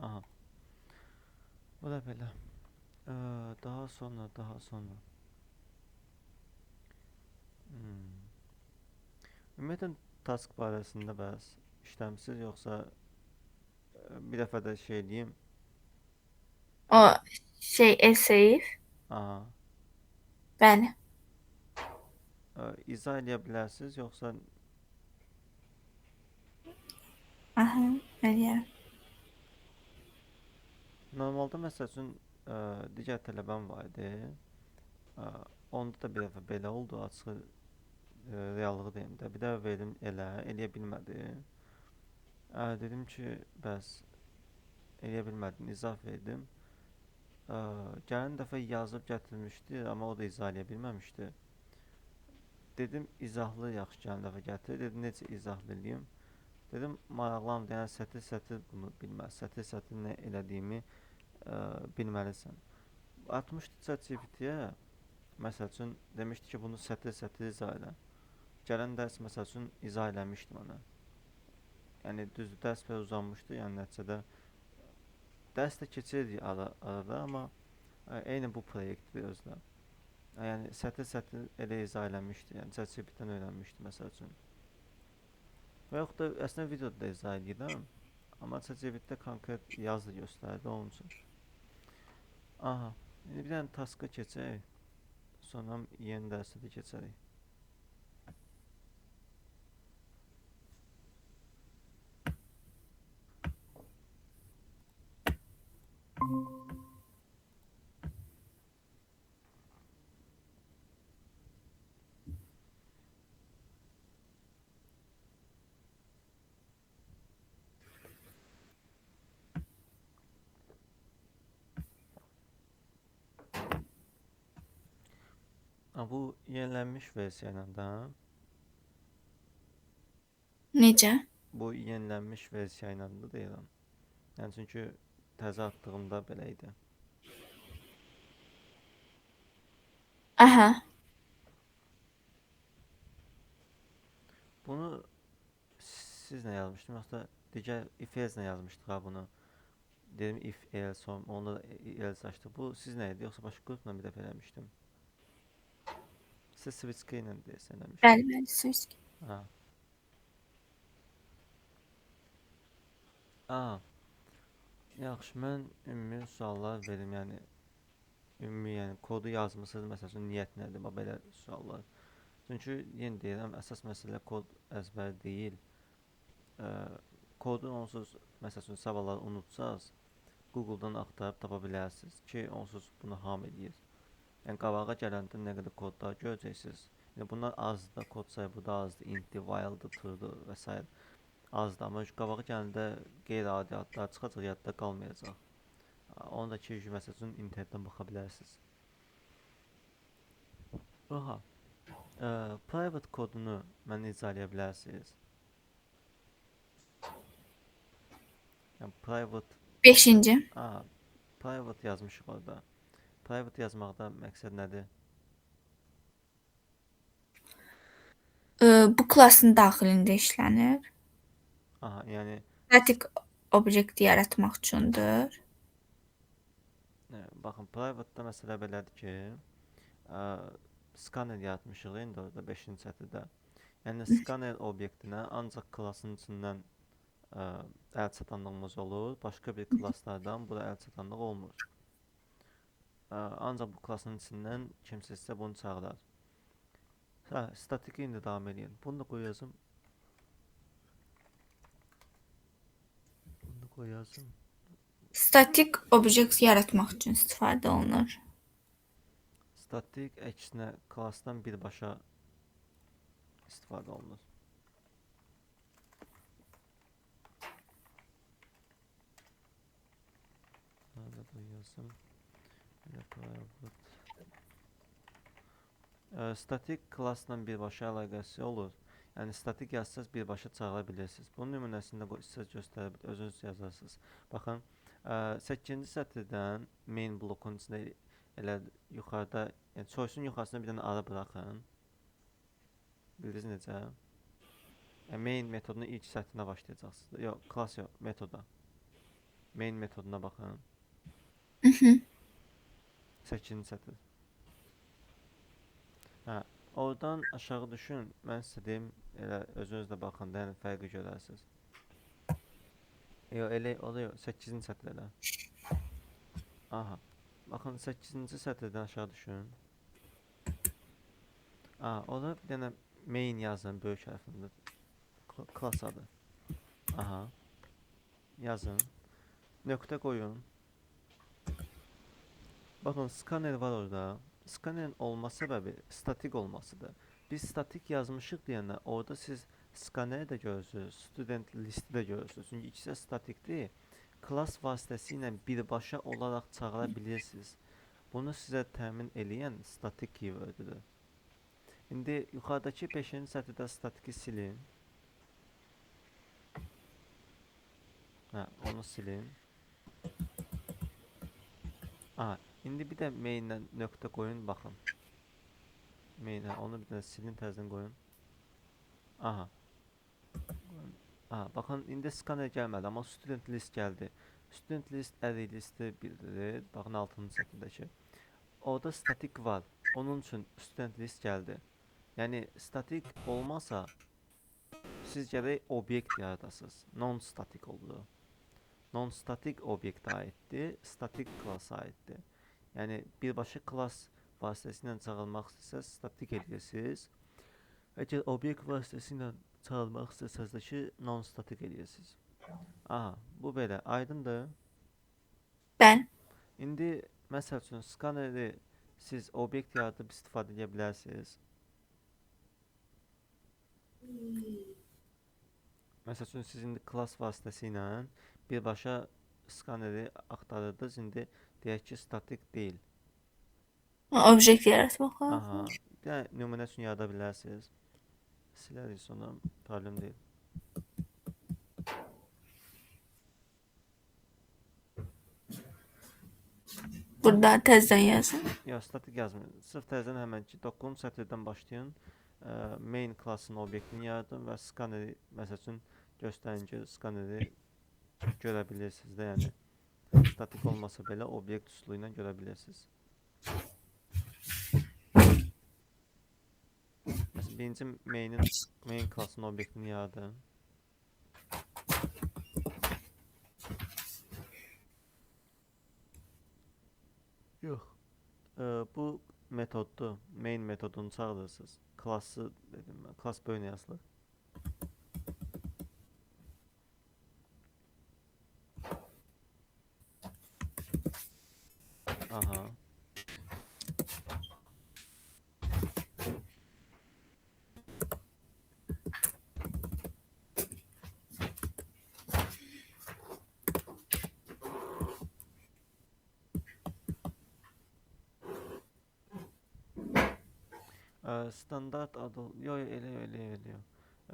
Aha. Bu da belə. Daha sonra. Hmm. Ümumiyyətlə task barəsində bəs işləmisiniz yoxsa bir dəfə də şey diyeyim. O şey ev. Aha. Bəli. İzah edə bilərsiniz yoxsa Aha, eləyərəm. normalda məsəl üçün digər tələbəm var idi. Ə, Onda da bir dəfə belə oldu, açığı reallığı deyim də. Bir dəfə verdim eləyə bilmədi. Dedim ki, bəs eləyə bilmədin, izah verdim. Ə, Gələn dəfə yazıb gətirmişdi, amma o da izah eləyə bilməmişdi. Dedim izahlı yaxşı gələn dəfə gətir. Dedi necə izahlı eləyim? Dedim maraqlandı, yəni sətir-sətir bunu bilməz. Sətir-sətir nə elədiyimi bilməlisən. Atmışdı ChatGPT-yə. Məsəl üçün demişdi ki, bunu sətir-sətir izah elə. Gələn dərs məsəl üçün izah eləmişdim ona. Yəni düzdür, dərs belə uzanmışdı, yəni nəticədə dərs də keçirdik arada, amma eyni bu proyektdir özdə. Yəni sətir-sətir elə izah eləmişdi, yəni ChatGPT-dən öyrənmişdi məsəl üçün. Və yaxud da əslində videoda da izah edirəm, amma ChatGPT-də konkret yazı göstərdi onun üçün. Aha, indi bir dənə taska keçək, sonra yeni dərsə də keçərik. Bu yenilənmiş versiya ilə də, Necə? bu yenilənmiş versiya ilə də deyirəm. Yəni çünki təzə atdığımda belə idi. Aha. Bunu siz nə yazmışdınız, yoxsa digər if else nə yazmışdıq ha bunu? Dedim if else on, onda else açdıq. Bu siz nə idi, yoxsa başqa qrupla bir dəfə eləmişdim. Siz switch key ilə deyəsən eləmişdiniz. Bəli, bəli, söz. Ha. Aa, yaxşı, mən ümumi suallar verim, yəni ümumi, yəni kodu yazmısınız, məsəl üçün niyyət nədir, belə suallar. Çünki yenə deyirəm, əsas məsələ kod əzbər deyil. Ə, Kodu onsuz, məsəl üçün savaylar unutsaz, Google-dan axtarıb tapa bilərsiniz ki, onsuz bunu hamı eləyir. Yəni qabağa gələndə nə qədər kodlar görəcəksiniz. Yəni bunlar azdır, kod sayı burada azdır, int-dir, while-dır, true-dur və s. azdır, amma qabağa gələndə qeyri-adi adlar çıxacaq, yadda qalmayacaq. Onu da ki, məsəl üçün internetdən baxa bilərsiniz. Aha, private kodunu mən icra edə bilərsiniz. Yəni private, Beşinci. private yazmışıq orada. Private yazmaqda məqsəd nədir? Bu klassın daxilində işlənir. Aha, yəni Statik obyekt yaratmaq üçündür. baxın, private-da məsələ belədir ki, ə, skanner yaratmışıq indi orada 5-ci sətirdə. Yəni skanner obyektinə ancaq klassın içindən əl çatanlığımız olur. Başqa bir klasslardan bura əl çatanlıq olmur. Ancaq bu klassın içindən kimsə sizə bunu çağırar. Statiki indi davam edin. Bunu da qoyacağım. Bunu da qoyacağım. Statik obyekt yaratmaq üçün istifadə olunur. Statik əksinə klassdan birbaşa istifadə olunur. Nerede qoyacağım? Statik klassla birbaşa əlaqəsi olur. Yəni statik yazsaz birbaşa çağıra bilirsiniz. Bunun nümunəsində sizə göstərə bilər, özünüz yazarsınız. Baxın, 8-ci sətirdən main blokun içində elə yuxarıda, yəni choice-un yuxarısında bir dənə ara buraxın. Bildiniz necə? Yəni main metodunu ilk sətrinə başlayacaqsınız. Yox, klass yox, metoda. Main metoduna baxın. Mhm. 8-ci sətr. Hə, oradan aşağı düşün. Mən sizə deyim, elə özünüz də baxın da, yəni fərqi görərsiniz. Yox, elə oluyor 8-ci sətr elə. Aha. Baxın 8-ci sətirdən aşağı düşün. Orada bir dənə main yazın böyük hərflə. Class adı. Aha. Yazın. Nöqtə qoyun. Baxın, skanner var orada. Skannerin olma səbəbi statik olmasıdır. Biz statik yazmışıq deyəndə orada siz skanneri də görürsünüz, student listi də görürsünüz. Çünki ikisi də statikdir. Class vasitəsilə birbaşa olaraq çağıra bilirsiniz. Bunu sizə təmin eləyən statik keyword'üdür. İndi yuxarıdakı 5-ci sətirdə statiki silin. Onu silin. İndi bir də maindən nöqtə qoyun, baxın. Main, onu bir də silin, təzədən qoyun. Aha. Baxın, indi skanner gəlmədi, amma student list gəldi. Student list array listi bildirir. Baxın, 6-cı sətirdəki. Orada statik var. Onun üçün student list gəldi. Yəni, statik olmasa, siz gərək obyekt yaradasınız. Non-statik oldu. Non-statik obyektə aiddir, statik klasa aiddir. Yəni, birbaşa klas vasitəsilə çağırmaq istəsəz, statik edirsiniz. Əgər obyekt vasitəsilə çağırmaq istəsəz də ki, non-statik edirsiniz. Bu belə, aydındır. Bəli. İndi, məsəl üçün, skanneri siz obyekt yaradıb istifadə edə bilərsiniz. Məsəl üçün, siz indi klas vasitəsilə birbaşa skanneri axtarırdınız, indi deyək ki, statik deyil. Obyekt yaratmaq Bir lazım. dənə nümunə üçün yarada bilərsiniz. Silərik sonra, problem deyil. Burada təzədən yazın. Yox, statik yazmayın. Sırf təzədən həmən ki, 9-cu sətirdən başlayın. Main klassının obyektini yaradın və skanneri, məsəl üçün, göstərin ki, skanneri görə bilirsiniz də, yəni. Statik olmasa belə obyekt üsulu ilə görə bilirsiniz. Məsələn, birinci main klassının obyektini yaradın. Yox. Bu metoddur. Main metodunu çağırırsınız. Klassı dedim mən. Klass böyünə yazılır. Standart adı, yox, elə.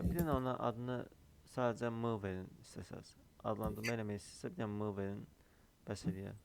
Bir dənə ona adını sadəcə M verin istəsəz. Adlandırma eləmək istəsə, bir dənə M verin, bəs eləyər.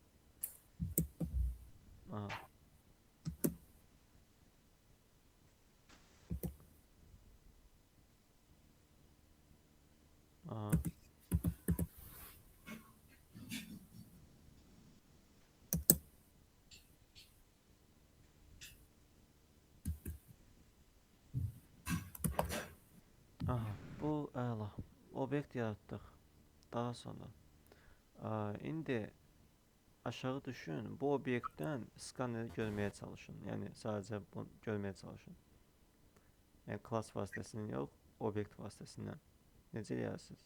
Bu əla. Obyekt yaratdıq. Daha sonra. İndi aşağı düşün. Bu obyektdən skanneri görməyə çalışın. Yəni, sadəcə bunu görməyə çalışın. Yəni, klass vasitəsindən yox, obyekt vasitəsindən. Necə eləyirsiniz?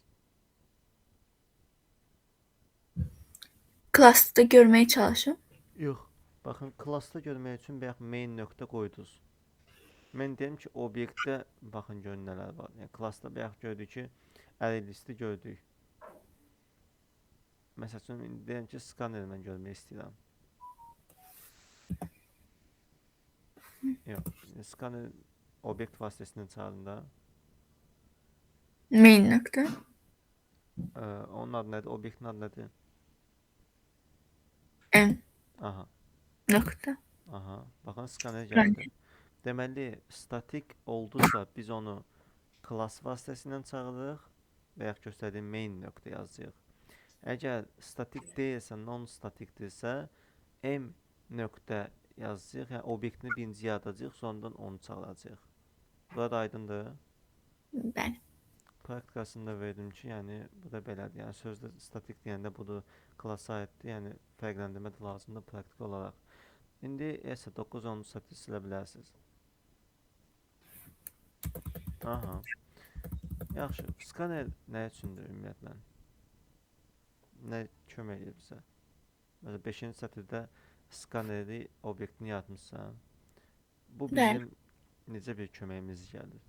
Klassda görməyə çalışın. Yox. Baxın, klassda görmək üçün bayaq main nöqtə qoydunuz. Mən deyim ki, obyektdə baxın görün nələr var. Yəni, klassda bayaq gördük ki, array listi gördük. Məsəl üçün, deyim ki, skanneri mən görmək istəyirəm. Yox, skanner obyekt vasitəsindən çağırında. Main nöqtə. Onun adı nədir? Obyektin adı nədir? M. Nöqtə. Baxın, skanner gəldi. Deməli, statik oldusa biz onu class vasitəsindən çağırırıq və yaxud göstərdiyim main nöqtə yazacağıq. Əgər statik deyilsə, non-statikdirsə, m nöqtə yazacağıq. Yəni obyektini birinci yaradacağıq, sonradan onu çağıracağıq. Burada aydındır. Bəli. Praktikasını da verdim ki, yəni bu da belədir. Yəni sözdə statik deyəndə budur, klassa aiddir. Yəni fərqləndirmə də lazımdır praktik olaraq. İndi isə 9-10 statik silə bilərsiniz. Aha. Yaxşı. Skaner nə üçündür ümumiyyətlə? Nə kömək edir bizə? Məsələn 5-ci sətirdə skaneri obyektini yaratmışsan. Bu Bəli. bizim necə bir köməyimiz gəlir?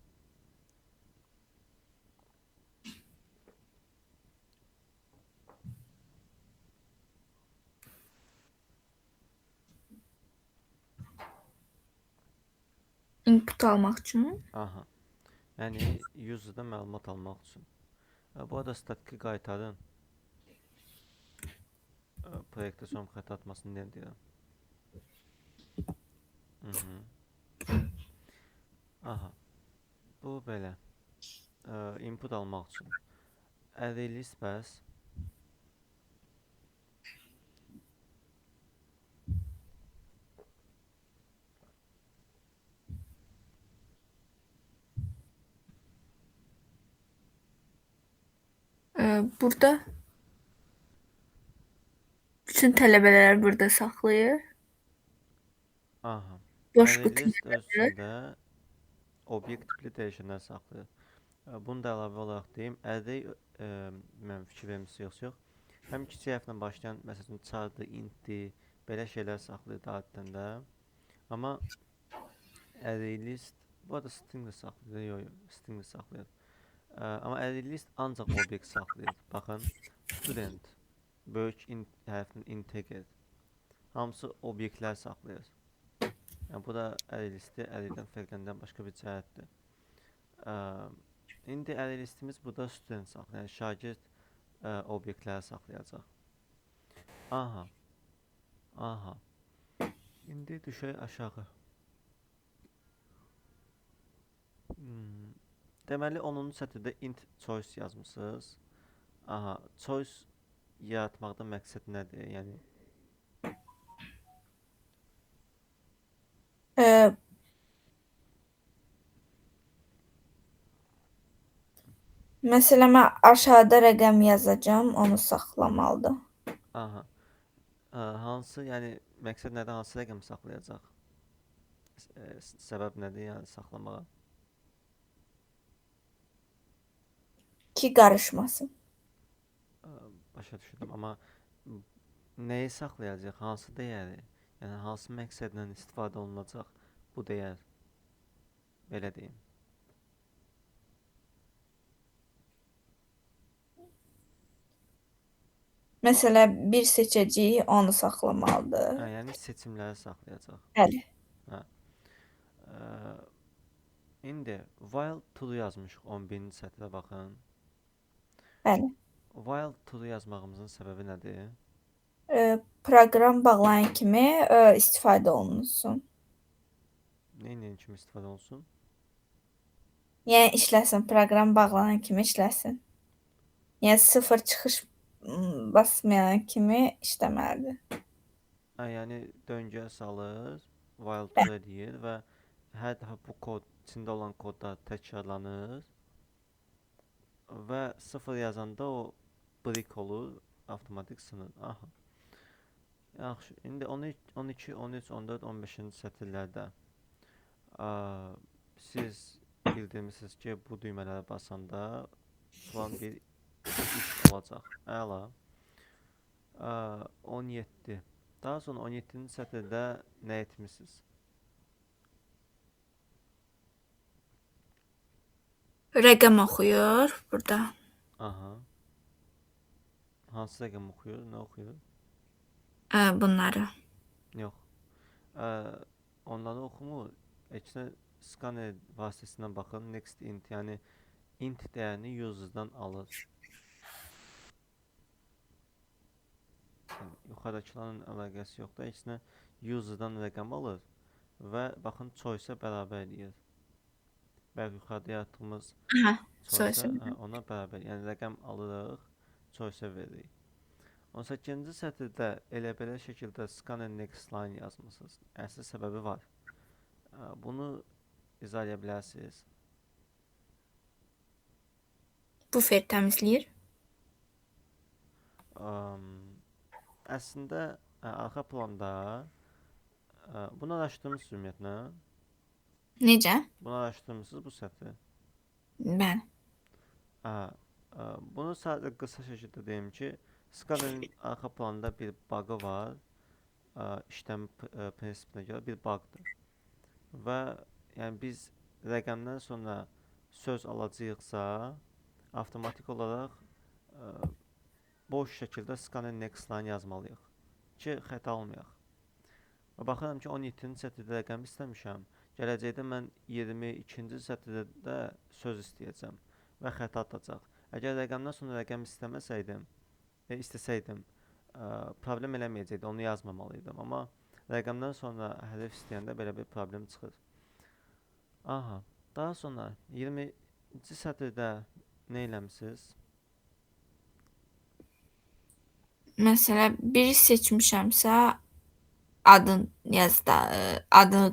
Input almaq üçün. Aha. Yəni user'dan məlumat almaq üçün. Bu arada statiki qaytarın. Proyektə son xəta atmasını deyə deyirəm. Aha. Bu belə. Input almaq üçün. Array list bəs. Burada bütün tələbələr burada saxlayır. Aha. Boş Array qutu list öz yaradılır. içində obyekt tipli dəyişənlər saxlayır. Bunu da əlavə olaraq deyim. Array mən fikir vermişsiniz yox. Həm kiçik hərflə başlayan, məsələn, chardır, intdir, belə şeylər saxlayır adətən də. Amma array list bu arada string də saxlayır. Yox, string də saxlayır. Amma array list ancaq obyekt saxlayır. Baxın, student böyük hərfin integer. Hamısı obyektlər saxlayır. Yəni bu da array listi arraydən fərqləndirən başqa bir cəhətdir. İndi array listimiz burada student saxlayır. Yəni şagird obyektləri saxlayacaq. Aha. Aha. İndi düşək aşağı. Deməli 10-cu sətirdə int choice yazmısınız. Aha, choice yaratmaqda məqsəd nədir? Yəni Məsələn, mən aşağıda rəqəm yazacağam, onu saxlamalıdır. aha. Hansı, yəni məqsəd nədir? Hansı rəqəm saxlayacaq? Səbəb nədir, yəni saxlamağa? Ki qarışmasın. Başa düşdüm, amma nəyi saxlayacaq? Hansı dəyəri? Yəni hansı məqsədlə istifadə olunacaq bu dəyər? Belə deyim. Məsələn, bir seçəcəyik, onu saxlamalıdır. Yəni seçimləri saxlayacaq. Bəli. İndi while true yazmışıq 11-ci sətrə baxın. Bəli. While true yazmağımızın səbəbi nədir? Proqram bağlayan kimi istifadə olunsun. Nəyin kimi istifadə olunsun? Yəni işləsin, proqram bağlanan kimi işləsin. Yəni sıfır çıxış basmayan kimi işləməlidir. Yəni döngəyə salır, while true deyir və hər dəfə bu kod içində olan kodda təkrarlanır və sıfır yazanda o break olur, avtomatik sınır. Aha. Yaxşı, indi 12, 13, 14, 15-ci sətirlərdə siz bildirmisiniz ki, bu düymələrə basanda plan bir iş olacaq. Əla. 17. Daha sonra 17-ci sətirdə nə etmişsiniz? Rəqəm oxuyur burada. Aha. Hansı rəqəm oxuyur? Nə oxuyur? Bunları. Yox. Onları oxumur. Əksinə scanner vasitəsindən baxın. Next int, yəni int dəyərini user'dan alır. Yəni, yuxarıdakıların əlaqəsi yoxdur. Əksinə user'dan rəqəm alır və baxın choice-ə bərabər eləyir. Bəli, yuxarıda yaratdığımız choice-ə ona bərabər. Yəni rəqəm alırıq, choice-ə veririk. 18-ci sətirdə elə belə şəkildə scan and next line yazmısınız. Əsl səbəbi var. Bunu izah edə bilərsiniz. Bufer təmizləyir. Am, Əslində arxa planda bunu araşdırmısınız ümumiyyətlə. Necə? Bunu araşdırmısınız bu sətri. Bəli. Hə, bunu sadəcə qısa şəkildə deyim ki, Scala-nın arxa planında bir bug'ı var. İşləm prinsipinə görə bir bug'dır. Və yəni biz rəqəmdən sonra söz alacağıqsa, avtomatik olaraq boş şəkildə Scala next line yazmalıyıq ki, xəta olmayaq. Və baxıram ki, 17-ci sətirdə rəqəm istəmişəm. Gələcəkdə mən 22-ci sətirdə də söz istəyəcəm və xəta atacaq. Əgər rəqəmdən sonra rəqəm istəsəydim, problem eləməyəcəkdi, onu yazmamalıydım. Amma rəqəmdən sonra hərf istəyəndə belə bir problem çıxır. Aha, daha sonra 20-ci sətirdə nə eləmisiniz? Məsələ, biri seçmişəmsə, adını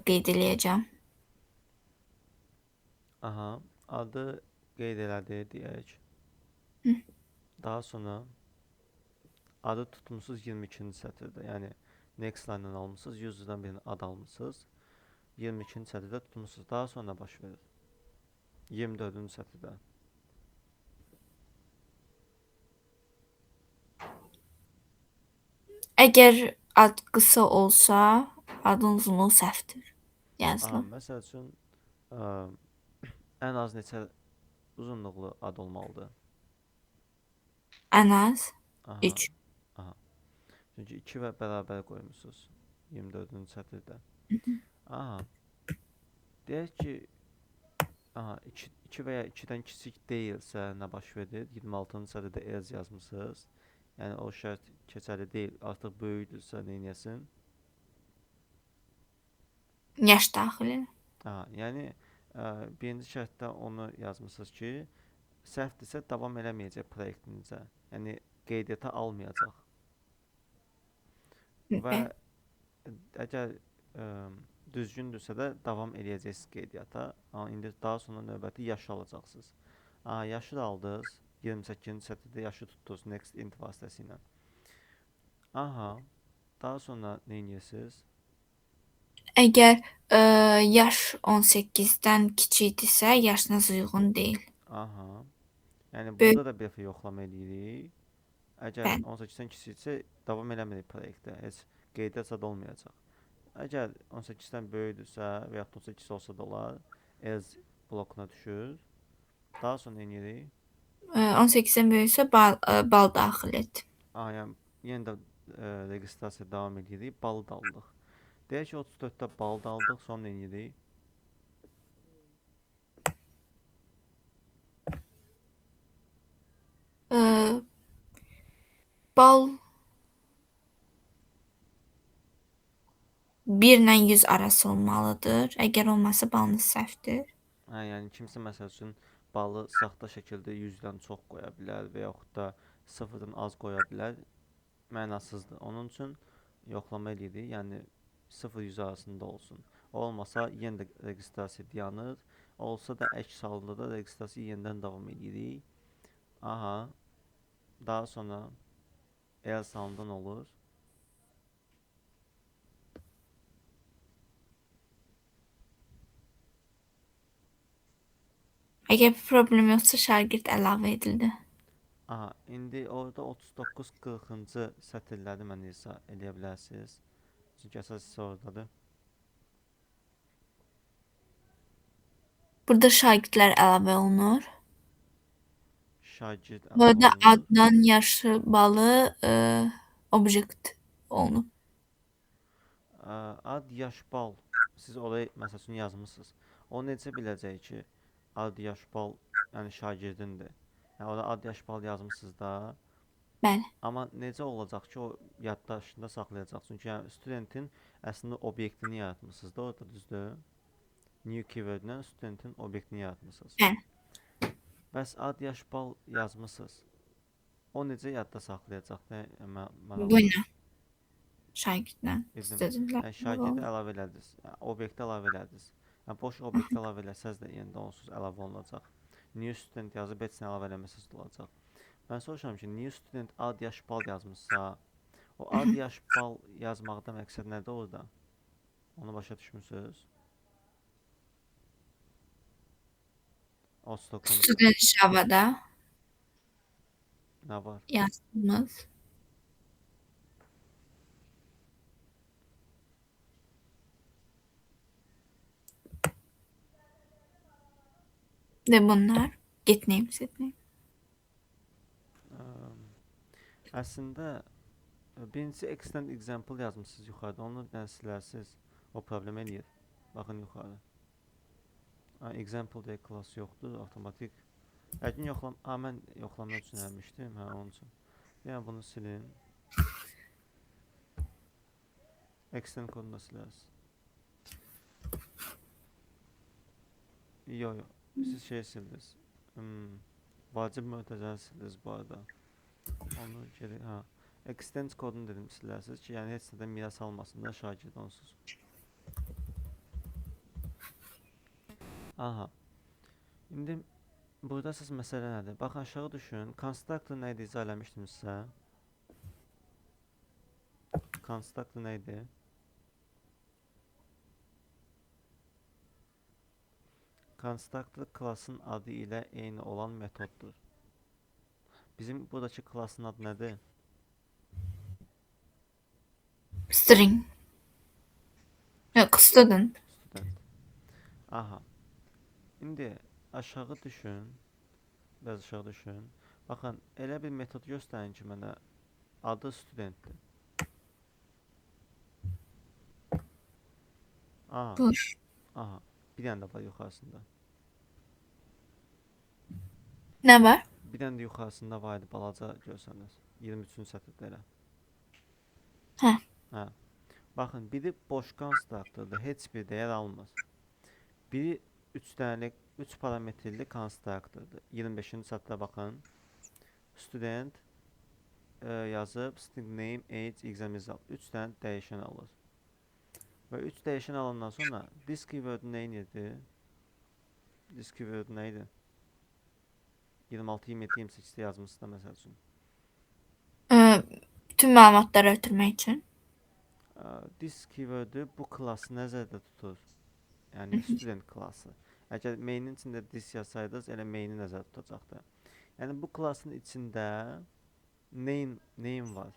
qeyd eləyəcəm. Aha, adı qeyd elədi deyək. Daha sonra adı tutmusunuz 22-ci sətirdə. Yəni next line-dan almısınız, user'dan birini ad almısınız. 22-ci sətirdə tutmusunuz. Daha sonra baş verir. 24-cü sətirdə. Əgər ad qısa olsa, adın uzunluğu səhvdir. Yazılıb. Məsəl üçün ən az neçə uzunluqlu ad olmalıdır? Ən az Aha, 3. aha. Çünki 2 və bərabər qoymusunuz 24-cü sətirdə. Aha. Deyək ki, 2 və ya 2-dən kiçik deyilsə nə baş verir? 26-cı sətirdə else yazmısınız. Yəni o şərt keçərli deyil, artıq böyükdürsə nə edəsin? Yaş daxil elə. Yəni birinci şərtdə onu yazmısınız ki, səhvdirsə davam eləməyəcək proyektinizə. Yəni qeydiyyata almayacaq. Və əgər düzgündürsə də davam eləyəcəksiniz qeydiyyata. Amma indi daha sonra növbəti yaşı alacaqsınız. Yaşı da aldınız. 28-ci sətirdə yaşı tutdunuz next int vasitəsilə. Aha. Daha sonra nə edirsiniz? Əgər yaş 18-dən kiçikdirsə, yaşınız uyğun deyil. Aha. Yəni Böyük. burada da bir dəfə yoxlama edirik. Əgər Bəli. 18-dən kiçiksə davam eləmirik proyektdə. Heç qeydiyyat zad olmayacaq. Əgər 18-dən böyükdürsə və ya 18 olsa da olar, else blokuna düşür. Daha sonra nə edirik? 18-dən böyüksə bal daxil et. Yəni yenə də registrasiya davam edirik. Balı da aldıq. Deyək ki, 34-də balı da aldıq, sonra nə edirik? Bal 1 ilə 100 arası olmalıdır. Əgər olmasa balınız səhvdir. Yəni kimsə məsəl üçün balı saxta şəkildə 100-dən çox qoya bilər və yaxud da 0-dan az qoya bilər. Mənasızdır. Onun üçün yoxlama edirik. Yəni 0-100 arasında olsun. Olmasa yenə də registrasiya dayanır. Olsa da əks halda da registrasiya yenidən davam edirik. Aha. Daha sonra else halından olur. Əgər bir problem yoxsa şagird əlavə edildi. Aha, indi orada 39-40-cı sətirləri mənə izah edə bilərsiniz. Çünki əsas hissə oradadır. Burada şagirdlər əlavə olunur. Şagird Burada əlavə olunur. addan yaşı balı obyekt olunub. Ad, yaş, bal. Siz oraya məsəl üçün yazmısınız. O necə biləcək ki, ad, yaş, bal, yəni şagirdindir. Yəni orada ad, yaş, bal yazmısınız da. Bəli. Amma necə olacaq ki, o yaddaşında saxlayacaq? Çünki yəni studentin əslində obyektini yaratmısınız da orada, düzdür? New keyword-lə studentin obyektini yaratmısınız. Bəli. Bəs ad, yaş, bal yazmısınız. O necə yadda saxlayacaq da mənə Bu onu ilə şagirdlə dedim. studentlər Yəni şagirdi bağlı. əlavə elədiniz, yəni, obyekti əlavə elədiniz. Yəni boş obyekti əlavə eləsəz də yenə də onsuz əlavə olunacaq. New student yazıb heç nə əlavə eləməsəz də olacaq. Mən soruşuram ki, new student ad yaş bal yazmışsa, o ad yaş bal yazmaqda məqsəd nədir orada? Onu başa düşmüsünüz? Odstokun Student Java-da nə var? yazdığımız de bunlar. Get name, set name. Əm, Əslində birinci extend example yazmısınız yuxarıda. Onu bir dənə silərsiz. O problem eləyir. Baxın yuxarı. Example deyə class yoxdur, avtomatik. Yəqin mən yoxlamaq üçün eləmişdim, hə onun üçün. Yəni bunu silin. Extend kodunu da silərsiz. Yox, siz şey sildiniz. Vacib mötəzəni sildiniz bu arada. Onu geri, hə. Extend kodunu dedim silərsiz ki, yəni heç nədən miras almasın da şagird onsuz. Aha. İndi burada siz məsələ nədir? Baxın aşağı düşün. Constructor nə idi izah eləmişdim sizə. Constructor nə idi? Constructor klassın adı ilə eyni olan metoddur. Bizim buradakı klassın adı nədir? String. Yox, student. Student. Aha. İndi aşağı düşün. Biraz aşağı düşün. Baxın, elə bir metod göstərin ki, mənə adı studentdir. Aha. Boş. Aha. Bir dənə də var yuxarısında. Nə var? Bir dənə də yuxarısında var idi, balaca görsəniz. 23-cü sətirdə elə. Hə. Hə. Baxın, biri boş konstruktordur, heç bir dəyər almır. Biri 3 dənəlik, 3 parametrli konstruktordur. 25-ci sətrə baxın. Student yazıb string name, age, exam result. 3 dənə dəyişən alır. Və 3 dəyişən alandan sonra this keyword nə idi? This keyword nə idi? 26, 27, 28-də yazmışsınız da məsəl üçün. Bütün məlumatları ötürmək üçün. This keyword bu klassı nəzərdə tutur. Yəni student klassı. Əgər mainin içində this yazsaydınız, elə maini nəzərdə tutacaqdı. Yəni bu klassın içində name var.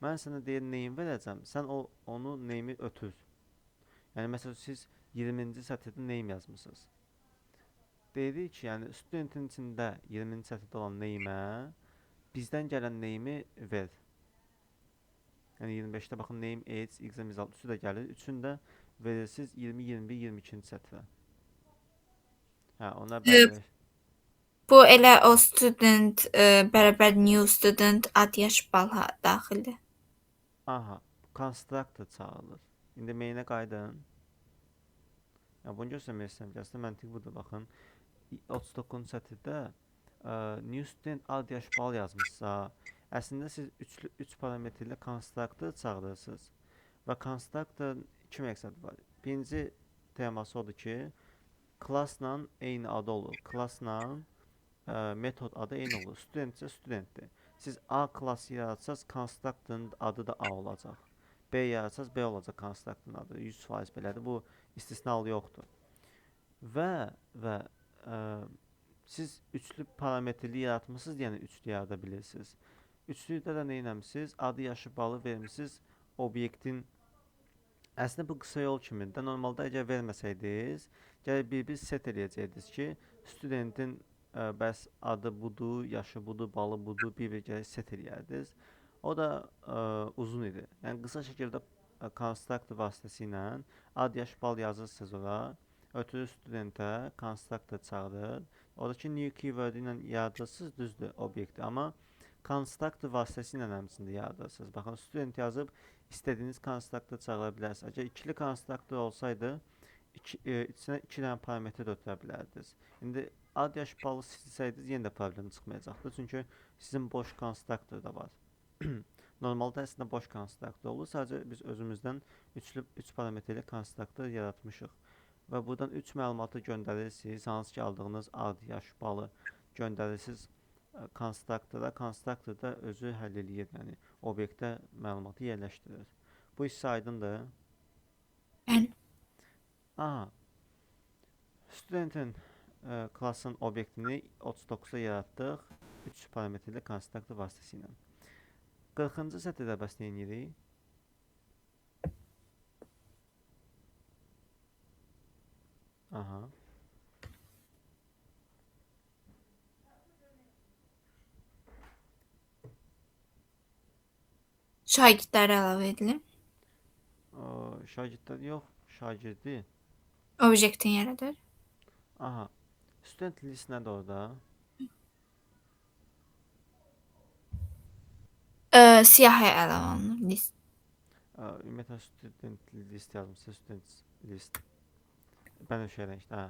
Mən sənə deyir name verəcəm, sən onu name'i ötür. Yəni məsələn siz 20-ci sətirdə name yazmısınız. Deyirik ki, yəni studentin içində 20-ci sətirdə olan name'ə bizdən gələn name'i ver. Yəni 25-də baxın name, age, exam result üçü də gəlir. Üçünü də verirsiniz 20, 21, 22-ci sətrə. Hə, ona bərabər. Bu elə o student bərabər new student ad yaş bal daxildir. Aha, constructor çağırılır. İndi main'ə qayıdın. Yəni bunu göstərmək istəyirəm ki, əslində məntiq budur, baxın. 39-cu sətirdə new student ad yaş bal yazmışsa, əslində siz 3 parametrli constructor çağırırsınız. Və constructorın 2 məqsədi var. Birinci teması odur ki, klassla eyni adı olur. Klassla metod adı eyni olur. Student isə studentdir. Siz A klassı yaratsanız, constructorun adı da A olacaq. B yaratsanız, B olacaq constructorun adı. 100% belədir. Bu istisnalı yoxdur. Və siz üçlü parametrli yaratmışsınız, yəni üçlü yarada bilirsiniz. Üçlüdə də nə etmişsiniz? Adı yaşı balı vermişsiniz obyektin. Əslində bu qısa yol kimidir. Normalda əgər verməsəydiniz, gəlib bir set eləyəcəydiniz ki, studentin bəs adı budur, yaşı budur, balı budur, bir gəlib set eləyərdiniz. O da uzun idi. Yəni qısa şəkildə constructor vasitəsilə ad yaş bal yazırsınız ora. Ötürü studentə constructor çağırır. Oradakı new keyword ilə yaradırsınız, düzdür, obyekti. Amma constructor vasitəsilə həmçində yaradırsınız. Baxın, student yazıb istədiyiniz constructor çağıra bilərsiniz. Əgər ikili constructor olsaydı, içinə 2 dənə parametr ötürə bilərdiniz. İndi ad yaş balı silsəydiniz yenə də problem çıxmayacaqdı. Çünki sizin boş konstruktor da var. Normalda əslində boş konstruktor olur. Sadəcə biz özümüzdən 3 parametrli konstruktor yaratmışıq. Və buradan 3 məlumatı göndərirsiniz. Hansı ki aldığınız ad, yaş, balı göndərirsiniz konstruktora. Konstruktor da özü həll eləyir. Yəni obyektə məlumatı yerləşdirir. Bu hissə aydındır. Bəli. Aha. Studentin klasın obyektini 39'da yaratdıq. 3 parametrli konstruktor vasitəsilə. 40-cı sətirdə bəs nə edirik? Aha. Şagirdlər əlavə edilir. Şagirdlər yox, şagirdi. Obyektin yaradır. Aha. Student list nədir orada? Siyahı əlavə olunur. List. Ümumiyyətlə student list yazmışsa, student list. Bənövşə rəngdə. Hə.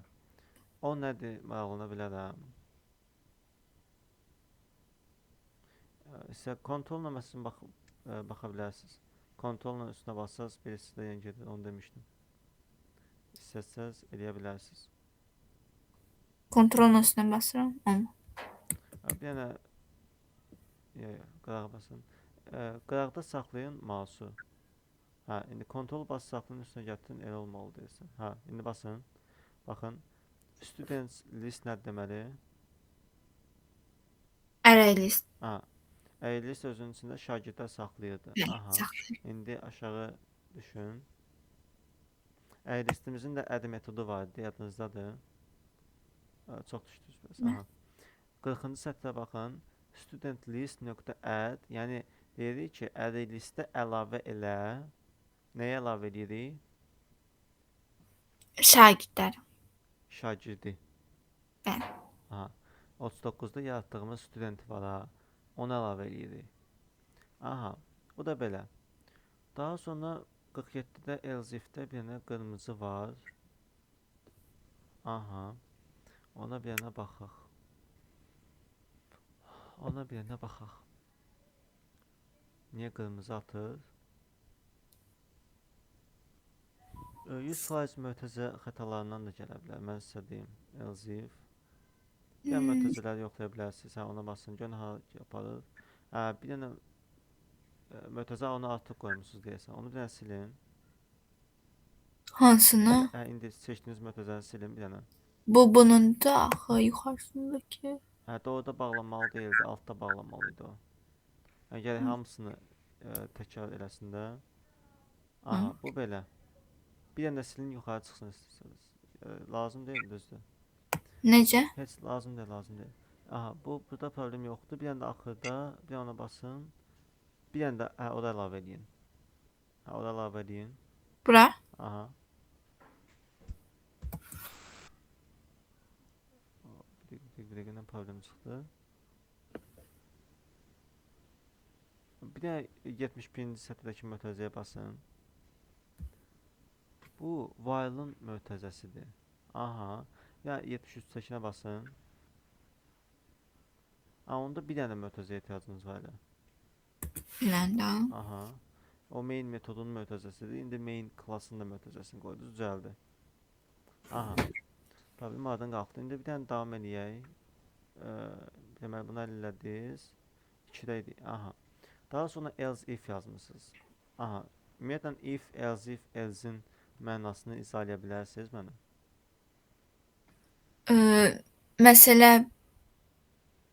O nədir? Maraqlana bilərəm. Sizə kontrolla məsələn baxa bilərsiniz. Kontrolla üstünə bassaz, birisi də yəni gedir, onu demişdim. İstəsəz eləyə bilərsiniz. Kontrolun üstünə basıram. Bir dənə qırağa basın. Qıraqda saxlayın mouse'u. Hə, indi kontrol bas saxlayın üstünə gətirin, elə olmalı deyirsən. Hə, indi basın. Baxın. Students list nədir deməli? Array list. Hə. Array list özünün içində şagirdlər saxlayırdı. Aha. İndi aşağı düşün. Array listimizin də add metodu vardı, yadınızdadır. Çox düşdünüz bəs. Aha. 40-cı sətrə baxın. Student list.add, yəni deyirik ki, array listə əlavə elə. Nəyə əlavə edirik? Şagirdlər. Şagirdi. Bəli. Aha. 39'da yaratdığımız student var ha. Onu əlavə edirik. Aha. Bu da belə. Daha sonra 47'də else if'də bir dənə qırmızı var. Aha. Ona bir dənə baxaq. Niyə qırmızı atır? 100% mötərizə xətalarından da gələ bilər. Mən sizə deyim. Else if. Bir mötərizələri yoxlaya bilərsiniz. Hə, ona basın. Görün ha yaparır. Hə, bir dənə mötərizə onu artıq qoymusunuz deyəsən. Onu bir dənə silin. Hansını? Hə, indi seçdiyiniz mötərizəni silin bir dənə. Bu bunun da axı yuxarısındakı. Hə, orada bağlanmalı deyildi. Altda bağlanmalıydı o. Yəni gərək hamısını təkrar eləsin də. Aha, bu belə. Bir dənə də silin yuxarı çıxsın istəsəniz. Lazım deyil düzdür. Necə? Heç lazım deyil. Aha, burada problem yoxdur. Bir dənə də axırda bir ona basın. Bir dənə də ora əlavə edin. Hə, ora əlavə edin. Bura? Aha. Bir dəqiqə problem çıxdı. Bir də 71-ci sətirdəki mötərizəyə basın. Bu while'ın mötərizəsidir. Aha. Ya 73-dəkinə basın. Onda bir dənə mötərizəyə ehtiyacınız var elə. Biləndə. Aha. O main metodunun mötərizəsidir. İndi main klassın da mötərizəsini qoydunuz, düzəldi. Aha. Problem aradan qalxdı. İndi bir dənə davam eləyək. Deməli bunu həll elədiniz. 2-də idi. Aha. Daha sonra else if yazmışsınız. Aha. Ümumiyyətlə if, else if, else'in mənasını izah edə bilərsiniz mənə? Məsələ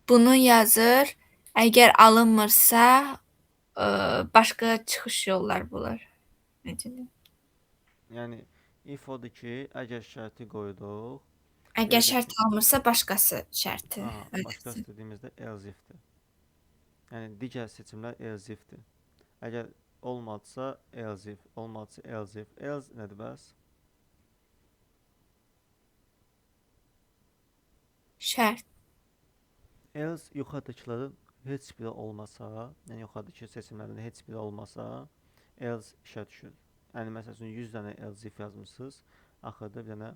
bunu yazır. Əgər alınmırsa başqa çıxış yollar bular. Necə deyim? Yəni if odur ki, əgər şərti qoyduq. Əgər şərt almırsa başqası şərti. Aha, başqası dediyimizdə else if'dir. Yəni digər seçimlər else if'dir. Əgər olmadısa else if, olmadısa else if. Else nədir bəs? Şərt. Else yuxarıdakıların heç biri olmasa, yəni yuxarıdakı seçimlərdən heç biri olmasa, else işə düşür. Yəni məsələn 100 dənə else if yazmışsınız, axırda bir dənə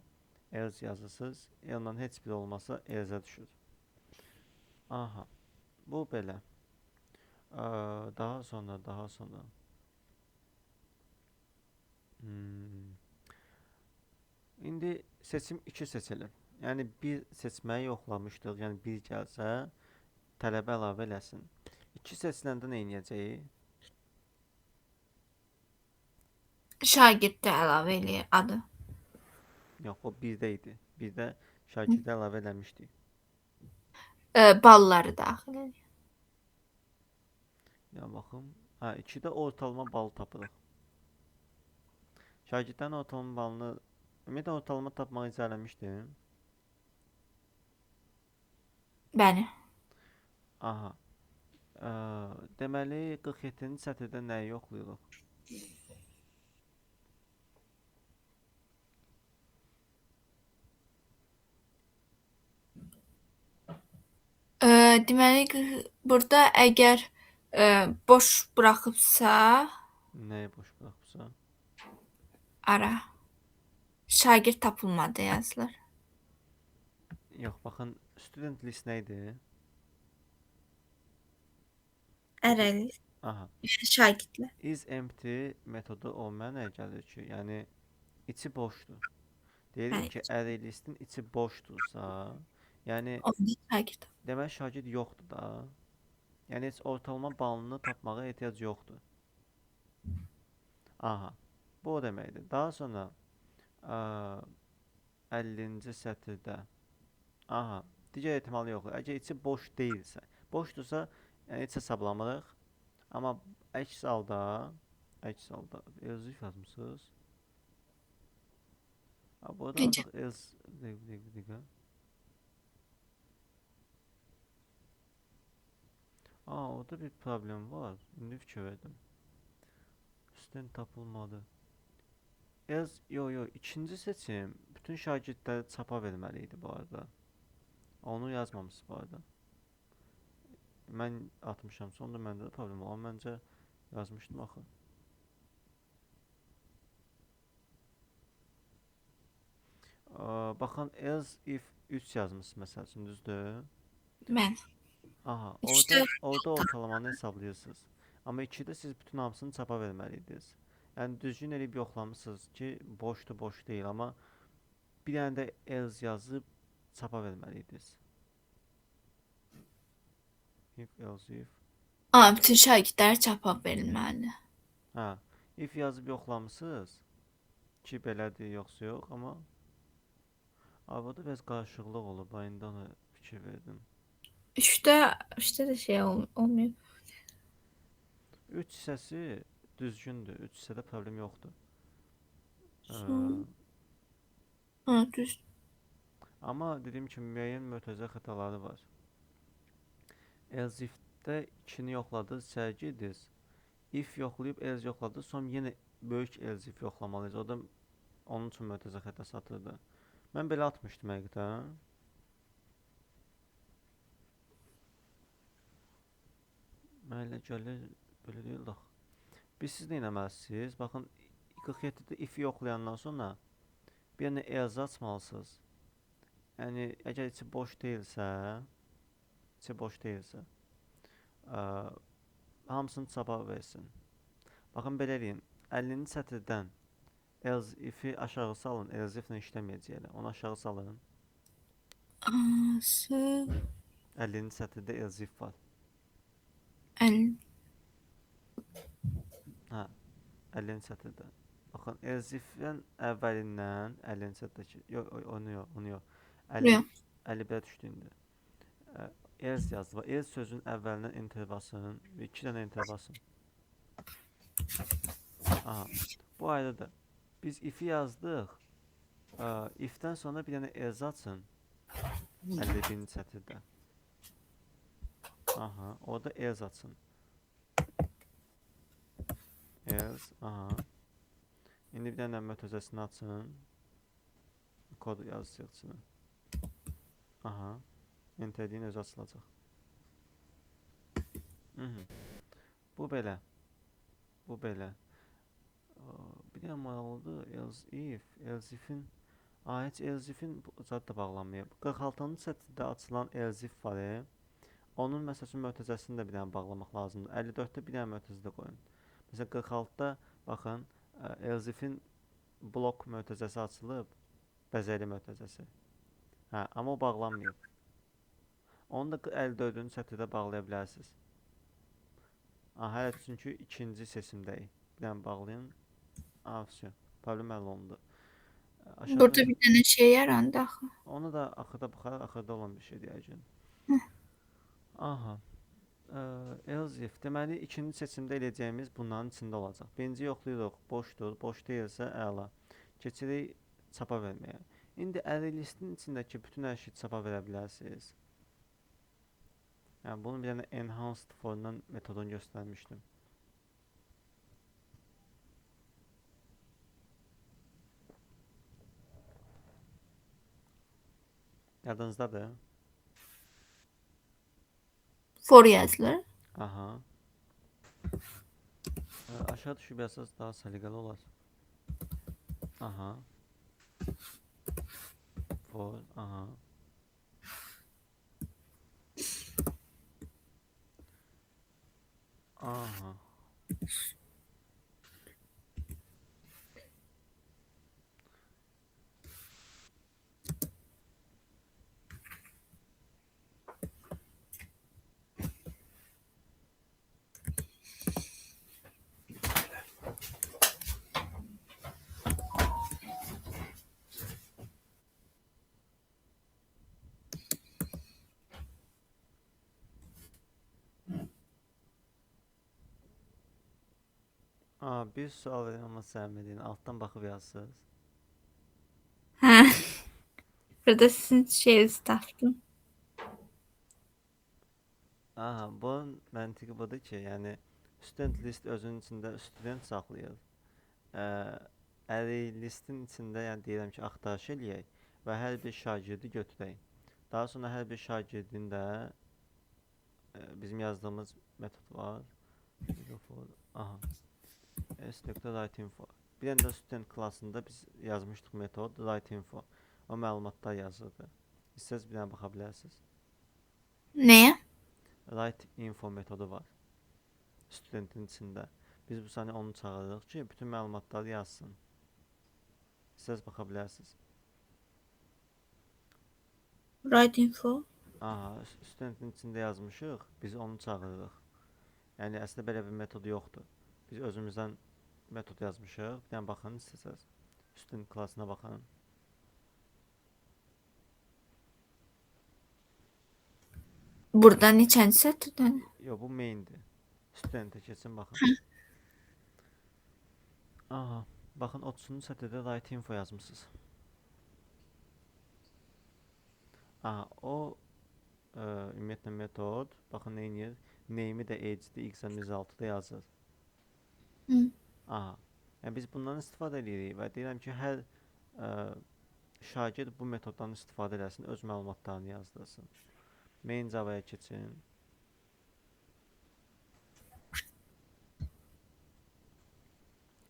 else yazırsınız. Yanından heç biri olmasa else'ə düşür. Aha, bu belə. Daha sonra. Hmm. İndi seçim 2 seçilir. Yəni bir seçməyi yoxlamışdıq. Yəni bir gəlsə tələbə əlavə eləsin. 2 seçiləndə nə edəcəyik? Şagird də əlavə eləyir adı. Yox, o 1-də idi. 1-də şagirdi əlavə eləmişdik. Balları daxil eləyir. Ya baxım. Hə, 2-də ortalama balı tapırıq. Şagirdlərin ortalama balını ümumiyyətlə ortalama tapmağı icra eləmişdim. Bəli. Aha. Deməli 47-ci sətirdə nəyi yoxlayırıq? Deməli burada əgər boş buraxıbsa Nəyi boş buraxıbsa? ara şagird tapılmadı yazılır. Yox, baxın, student list nə idi? Ərəli Aha. şagirdlər. Is empty metodu o mənaya gəlir ki, yəni içi boşdur. Deyirik Bəli. ki, array listin içi boşdursa, yəni Onda şagird. demək şagird yoxdur da. Yəni heç ortalama balını tapmağa ehtiyac yoxdur. Aha. Bu o deməkdir. Daha sonra 50-ci sətirdə. Aha. Digər ehtimalı yoxdur. Əgər içi boş deyilsə, boşdursa, yəni heç hesablamırıq. Amma əks halda else yazmısınız. Burada Necə? artıq else dəqiqə. Orada bir problem var. İndi fikir verdim. Üstdən tapılmadı. Else, ikinci seçim bütün şagirdləri çapa verməli idi bu arada. Onu yazmamışsınız bu arada. Mən atmışam. Sonunda məndə də problem var. Amma məncə yazmışdım axı. Baxın, else if 3 yazmışsınız məsəl üçün, düzdür? Mən. Aha, İşte orada ortalamanı hesablayırsınız. Amma 2-də siz bütün hamısını çapa verməli idiniz. Yəni düzgün eləyib yoxlamısınız ki, boşdur, boş deyil, amma bir dənə də else yazıb çapa verməli idiniz. If. bütün şagirdlərə çapa verilməlidir. Hə, if yazıb yoxlamısınız ki, belədir, yoxsa yox, amma burada biraz qarışıqlıq olub, indi ona fikir verdim. 3'də də şey olmuyor. 3 hissəsi düzgündür, 3 hissədə problem yoxdur. Düz. Amma dediyim kimi müəyyən mötərizə xətaları var. Else if-də 2-ni yoxladınız, içəri girdiniz. If yoxlayıb else yoxladınız, sonra yenə böyük else if yoxlamalıyız. O da onun üçün mötərizə xətası atırdı. Mən belə atmışdım həqiqətən. Mən elə gəlir, belə deyil də. Siz nə etməlisiniz? Baxın, 47-də if yoxlayandan sonra bir dənə else açmalısınız. Yəni, əgər içi boş deyilsə, hamısını çapa versin. Baxın, belə deyin, 50-ci sətirdən else if-i aşağı salın, else if-lə işləməyəcək elə. Onu aşağı salın. 50-ci sətirdə else if var. Hə, 50-ci sətirdə. Baxın, else if-dən əvvəlindən 50-ci sətirdəki, onu yox. 51-ə düşdü indi. Else yazdı. Else sözün əvvəlindən enter basın və 2 dənə enter basın. Aha, bu ayrıdır. Biz if-i yazdıq. If-dən sonra bir dənə else açın. 51-ci sətirdə. Aha, orada else açın. Else, aha. İndi bir dənə mötərizəsini açın. Kod yazacaq içinə. Aha. Enter deyin, özü açılacaq. Bu belə. Bir dənə maraqlıdır. Else if-in Heç elzifin zad da bağlanmayıb. 46-cı sətirdə açılan elzif var. Onun məsəl üçün mötərizəsini də bir dənə bağlamaq lazımdır. 54-də bir dənə mötərizə qoyun. Məsələn 46-da baxın, elzifin blok mötərizəsi açılıb, bəzəkli mötərizəsi. Hə, amma o bağlanmayıb. Onu da 54-cü sətirdə bağlaya bilərsiniz. Hələ çünki ikinci seçimdəyik. Bir dənə bağlayın. Vəsə, problem həll olundu. Aşağıda Burada bir dənə şey yarandı axı. onu da axırda baxarıq, axırda olan bir şeydir yəqin. Aha. Elzif. Deməli, ikinci seçimdə eləyəcəyimiz bunların içində olacaq. Birinci yoxlayırıq, boşdur. Boş deyilsə əla. Keçirik çapa verməyə. İndi array listin içindəki bütün hər şeyi çapa verə bilərsiniz. Yəni bunun bir dənə enhanced for'dan metodunu göstərmişdim. Yadınızdadır? For yazılır. Aha. Aşağı düşüb yazsaz daha səliqəli olar. Aha. For, aha. Aha. Bir sual verin ama sevmediğin alttan bakıp yazsız. Hə. Burada sizin şeyinizi tapdım. Bunun məntiqi budur ki, yəni student list özünün içində student saxlayır. Array listin içində, yəni deyirəm ki, axtarış eləyək və hər bir şagirdi götürək. Daha sonra hər bir şagirdin də bizim yazdığımız metod var. Aha. s.writeInfo. Bir dənə də student klassında biz yazmışdıq metod writeInfo. O məlumatlar yazırdı. İstəsəz bir dənə baxa bilərsiniz. Nəyə? WriteInfo metodu var. Studentin içində. Biz bu saniyə onu çağırırıq ki, bütün məlumatları yazsın. İstəsəz baxa bilərsiniz. WriteInfo. Studentin içində yazmışıq, biz onu çağırırıq. Yəni əslində belə bir metod yoxdur. Biz özümüzdən metod yazmışıq. Bir dənə baxın istəsəz. Student klassına baxın. Burada neçənci sətirdən? Yox, bu maindir. Studentə keçin baxın. Baxın 30-cu sətirdə write-info yazmısınız. O ümumiyyətlə metod, baxın nə edir? Name'i də age'də x-106-da yazır. Yəni biz bundan istifadə edirik və deyirəm ki, hər şagird bu metoddan istifadə eləsin, öz məlumatlarını yazdırsın. Main Java'ya keçin.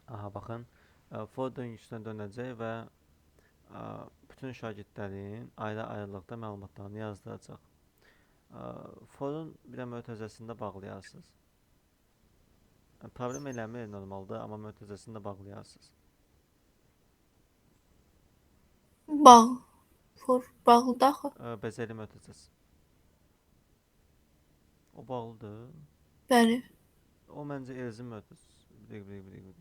Baxın, for döngüsünə dönəcək və bütün şagirdlərin ayrı-ayrılıqda məlumatlarını yazdıracaq. For'un bir də mötərizəsində bağlayarsınız. Problem eləmir normalda, amma mötərizəsində bağlayarsınız. For bağlıdır axı. Bəzəkli mötərizəsi. O bağlıdır. Bəli. O məncə elzif mötərizəsi. Bir dəqiqə.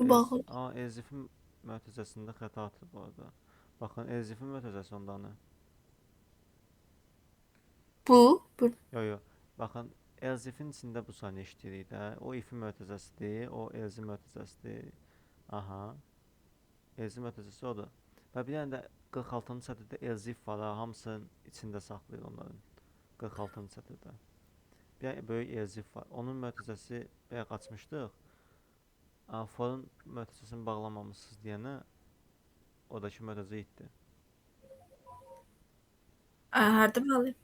Bağlı. Elzifin mötərizəsində xəta atılıb bu arada. Baxın, elzifin mötərizəsi ondanı. Bu. Yox. Baxın, elzifin içində bu saniyə işləyirik də. O ifin mötərizəsidir, o elzif mötərizəsidir. Elzif mötərizəsi odur. Və bir dənə də 46-cı sətirdə elzif var, hamısının içində saxlayır onların. 46-cı sətirdə. Bir dənə böyük elzif var. Onun mötərizəsi bayaq açmışdıq. For'un mötərizəsini bağlamamışsınız deyənə oradakı mötərizə itdi. Harda bağlayım?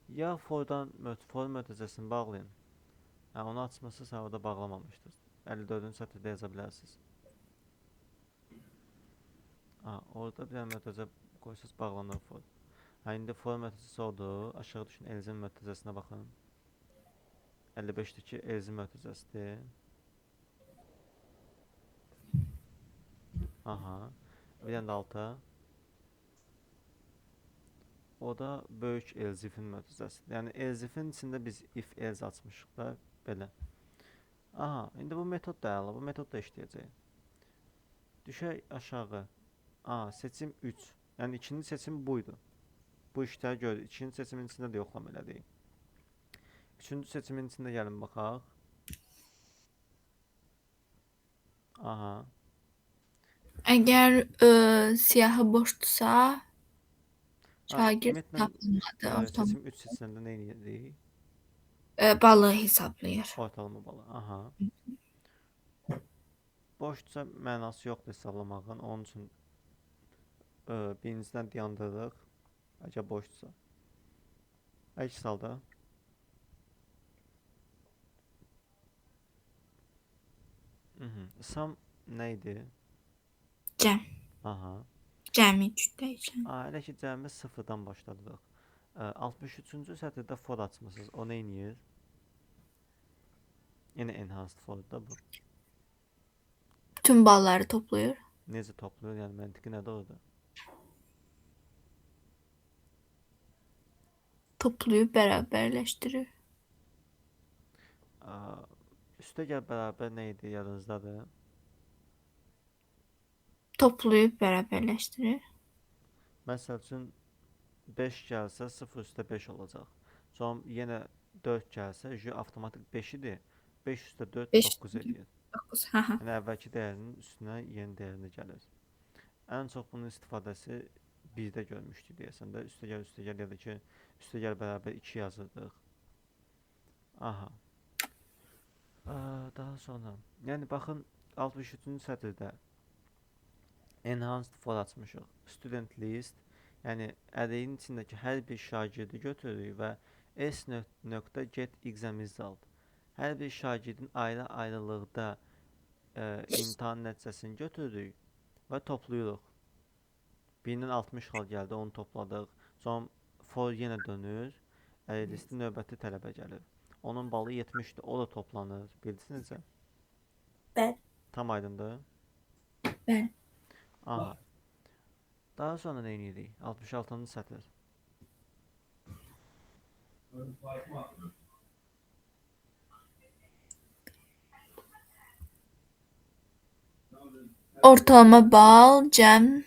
Ya for mötərizəsini bağlayın. Onu açmısınız, orada bağlamamışdınız. 54-cü sətirdə yaza bilərsiniz. Orada bir dənə mötərizə qoysaz bağlanır for. İndi for mötərizəsi oldu. Aşağı düşün elzim mötərizəsinə baxın. 55-dəki elzim mötərizəsidir. Bir dənə də alta. O da böyük elzifin mötərizəsidir. Yəni elzifin içində biz if else açmışıq da belə. İndi bu metod da əla. Bu metod da işləyəcək. Düşək aşağı. Seçim 3. Yəni ikinci seçim buydu. Bu işləri gördük. İkinci seçimin içində də yoxlama elədik. Üçüncü seçimin içində gəlin baxaq. Əgər siyahı boşdursa, şagird Ümumiyyətlə tapılmadı. Ortam seçim 3 seçiləndə nə edirik? balığı hesablayır. Ortalama balı. Boşdursa mənası yoxdur hesablamağın. Onun üçün birincidən dayandırırıq. Əgər boşdursa. Əks halda sum nə idi? Cəm. Cəmi cütdəyəcəm. Elə ki cəmi sıfırdan başladıq. 63-cü sətirdə for açmısınız. O nə edir? Yenə enhanced for'da bu. Bütün balları toplayır. Necə toplayır? Yəni məntiqi nədir orada? Toplayıb bərabərləşdirir. Üstəgəl bərabər nə idi? Yadınızdadır. Toplayıb bərabərləşdirir. Məsəl üçün 5 gəlsə 0 üstə 5 olacaq. Sonra yenə 4 gəlsə avtomatik 5 idi. 5 üstə 4 5 9 edir. 9. Yəni əvvəlki dəyərinin üstünə yeni dəyərinə gəlir. Ən çox bunun istifadəsi 1-də görmüşdük deyəsən də. Üstəgəl ya da ki üstəgəl bərabər 2 yazırdıq. Daha sonra yəni baxın 63-cü sətirdə enhanced for açmışıq. Student list, yəni əriyin içindəki hər bir şagirdi götürürük və s.get exam result. Hər bir şagirdin ayrı-ayrılıqda imtahan nəticəsini götürürük və toplayırıq. Birindən 60 xal gəldi, onu topladıq. Sonra for yenə dönür. Əri listi növbəti tələbə gəlir. Onun balı 70'dir, o da toplanır. Bildiniz necə? Bəli. Tam aydındır? Bəli. Daha sonra nə edirik? 66-cı sətir. Ortalama bal, cəm,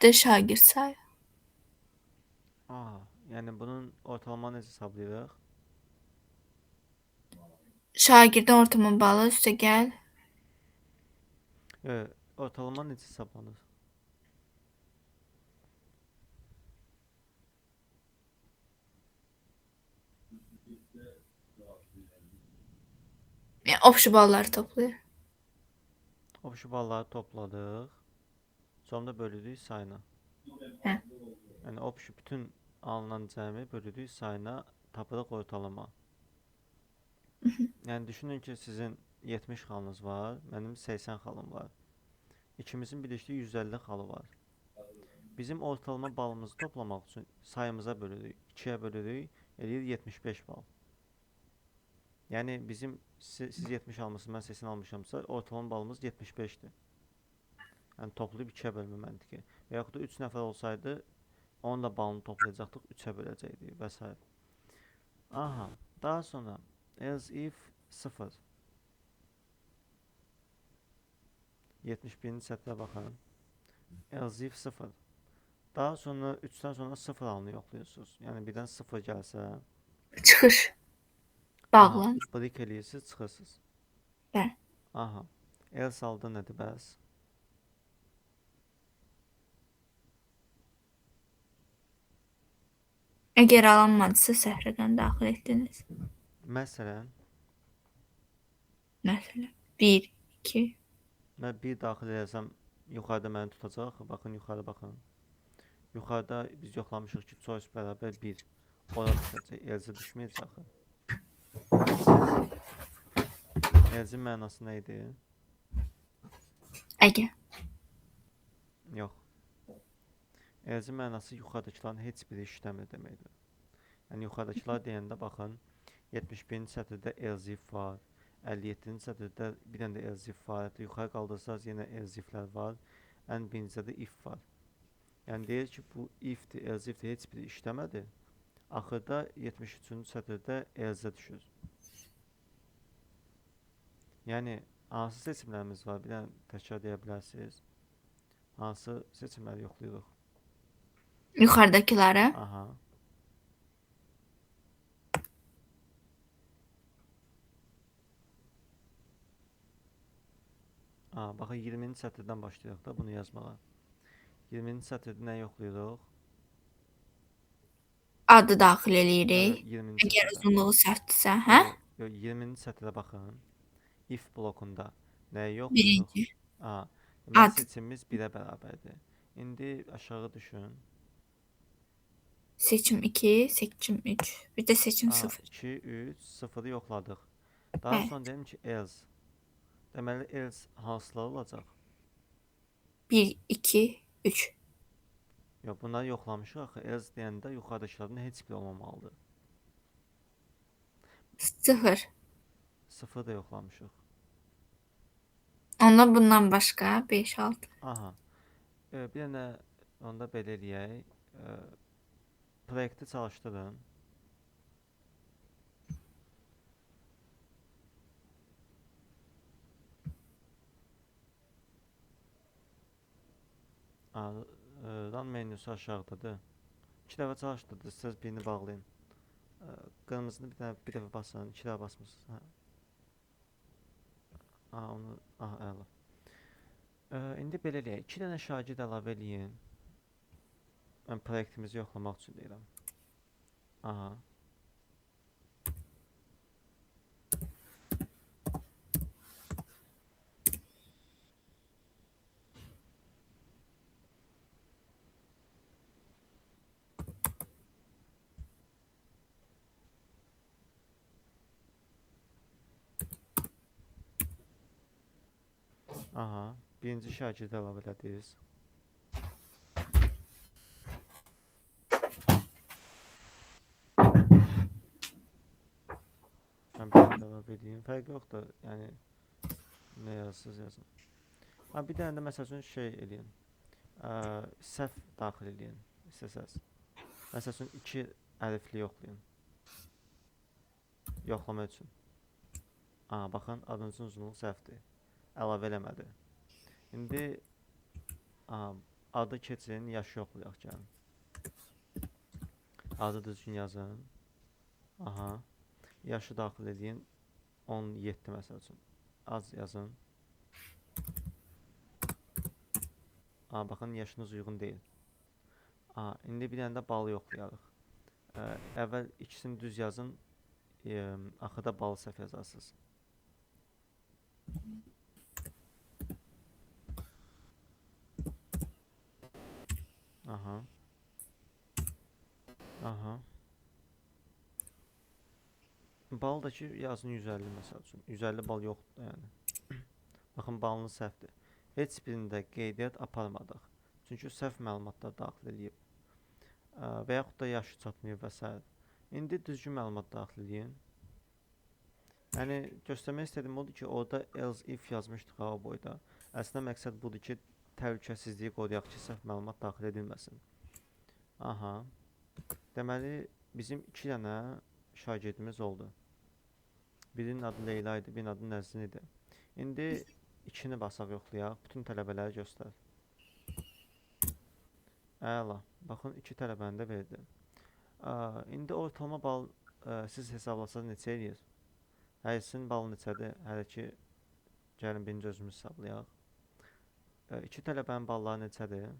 də şagird sayı. Yəni bunun ortalamanı necə hesablayırıq? Şagirdin ortalama balı üstəgəl. Ortalama necə hesablanır? Yəni obşu balları toplayır. Obşu balları topladıq. Sonra bölüdük sayına. Yəni obşu bütün alınan cəmi bölüdük sayına, tapırıq ortalama. Yəni düşünün ki sizin 70 xalınız var, mənim 80 xalım var. İkimizin birlikdə 150 xalı var. Bizim ortalama balımızı toplamaq üçün sayımıza bölürük. 2-yə bölürük, eləyir 75 bal. Yəni bizim siz 70 almışsınız, mən 80 almışamsa ortalama balımız 75'dir. Yəni toplayıb 2-yə bölmə məntiqi. Və yaxud da 3 nəfər olsaydı, onun da balını toplayacaqdıq, 3-ə böləcəkdik və s. Daha sonra else if 0. 71-ci sətrə baxın. Else if 0. Daha sonra 3-dən sonra 0 halını yoxlayırsınız. Yəni birdən 0 gəlsə çıxış. Bağlan. Break eləyirsiniz, çıxırsınız. Bəli. Else halda nədir bəs? Əgər alınmadısa səhv daxil etdiniz. Məsələn, 1, 2. mən 1 daxil eləsəm yuxarıda məni tutacaq. Baxın, yuxarı baxın. Yuxarıda biz yoxlamışıq ki, choice bərabər 1. Ora düşəcək, else düşməyəcək axı. Else'in mənası nə idi? Əgər. Yox. Elzin mənası yuxarıdakıların heç biri işləmir deməkdir. Yəni yuxarıdakılar deyəndə baxın, 71-ci sətirdə else if var, 57-ci sətirdə bir dənə də else if var, hətta yuxarı qaldırsaz yenə else iflər var, ən birincidə də if var. Yəni deyir ki, bu if-dir, else if-dir, heç biri işləmədi. Axırda 73-cü sətirdə else düşür. Yəni hansı seçimlərimiz var? Bir dənə təkrar deyə bilərsiniz. Hansı seçimləri yoxlayırıq? Yuxarıdakıları. Aha. Baxın 20-ci sətirdən başlayırıq da bunu yazmağa. 20-ci sətirdə nə yoxlayırıq? Adı daxil eləyirik. 20-ci Əgər sətirdə. uzunluğu sərtdirsə, hə? 20-ci sətirə baxın. If blokunda nəyi yoxlayırıq? Birinci. Deməli Ad. seçimimiz 1-ə bərabərdir. İndi aşağı düşün. Seçim 2, seçim 3. Bir də seçim 0. 2, 3, 0-ı yoxladıq. Daha Bəli. sonra dedim ki else. Deməli else hansılar olacaq? 1, 2, 3. Yox, bunları yoxlamışıq axı. Else deyəndə yuxarıdakılardan heç biri olmamalıdır. 0. 0 da yoxlamışıq. Ondan bundan başqa 5, 6. Aha. Bir dənə onda belə eləyək. Proyekti çalışdırın. Run menüsü aşağıdadır. 2 dəfə çalışdırdınız, siz birini bağlayın. Qırmızını bir dəfə basın, 2 dəfə basmısınız. Onu, əla. İndi belə eləyək. 2 dənə şagird əlavə eləyin. Mən proyektimizi yoxlamaq üçün deyirəm. Aha. Aha. Birinci şagird əlavə elədiniz. Mən bir dənə əlavə edeyim. Fərqi yoxdur. Yəni nə yazsınız yazın. Bir dənə də məsəl üçün şey eləyin. Səhv daxil eləyin. İstəsəz. Məsəl üçün 2 əlifli yoxlayın. Yoxlama üçün. Baxın, adınızın uzunluğu səhvdir. Əlavə eləmədi. İndi adı keçin, yaşı yoxlayaq gəlin. Adı düzgün yazın. Aha. Yaşı daxil edin. 17 məsəl üçün. Az yazın. Baxın, yaşınız uyğun deyil. İndi bir dənə də balı yoxlayarıq. Əvvəl ikisini düz yazın. Axırda balı səhv yazarsınız. Aha. Aha. Bal da ki yazın 150 məsəl üçün. 150 bal yoxdur yəni. Baxın, balınız səhvdir. Heç birində qeydiyyat aparmadıq. Çünki səhv məlumatlar daxil edib. Və yaxud da yaşı çatmayıb və s. İndi düzgün məlumat daxil edin. Yəni göstərmək istədiyim odur ki, orada else if yazmışdıq o boyda. Əslində məqsəd budur ki, təhlükəsizliyi qoruyaq ki, səhv məlumat daxil edilməsin. Aha. Deməli, bizim 2 dənə şagirdimiz oldu. Birinin adı Leyla idi, birinin adı Nəzrin idi. İndi 2-ni basaq yoxlayaq, bütün tələbələri göstər. Əla. Baxın, 2 tələbəni də verdi. İndi ortalama bal siz hesablasanız neçə eləyir? Hərisinin balı neçədir? Hələ ki, gəlin birinci özümüz hesablayaq. 2 tələbənin balları neçədir?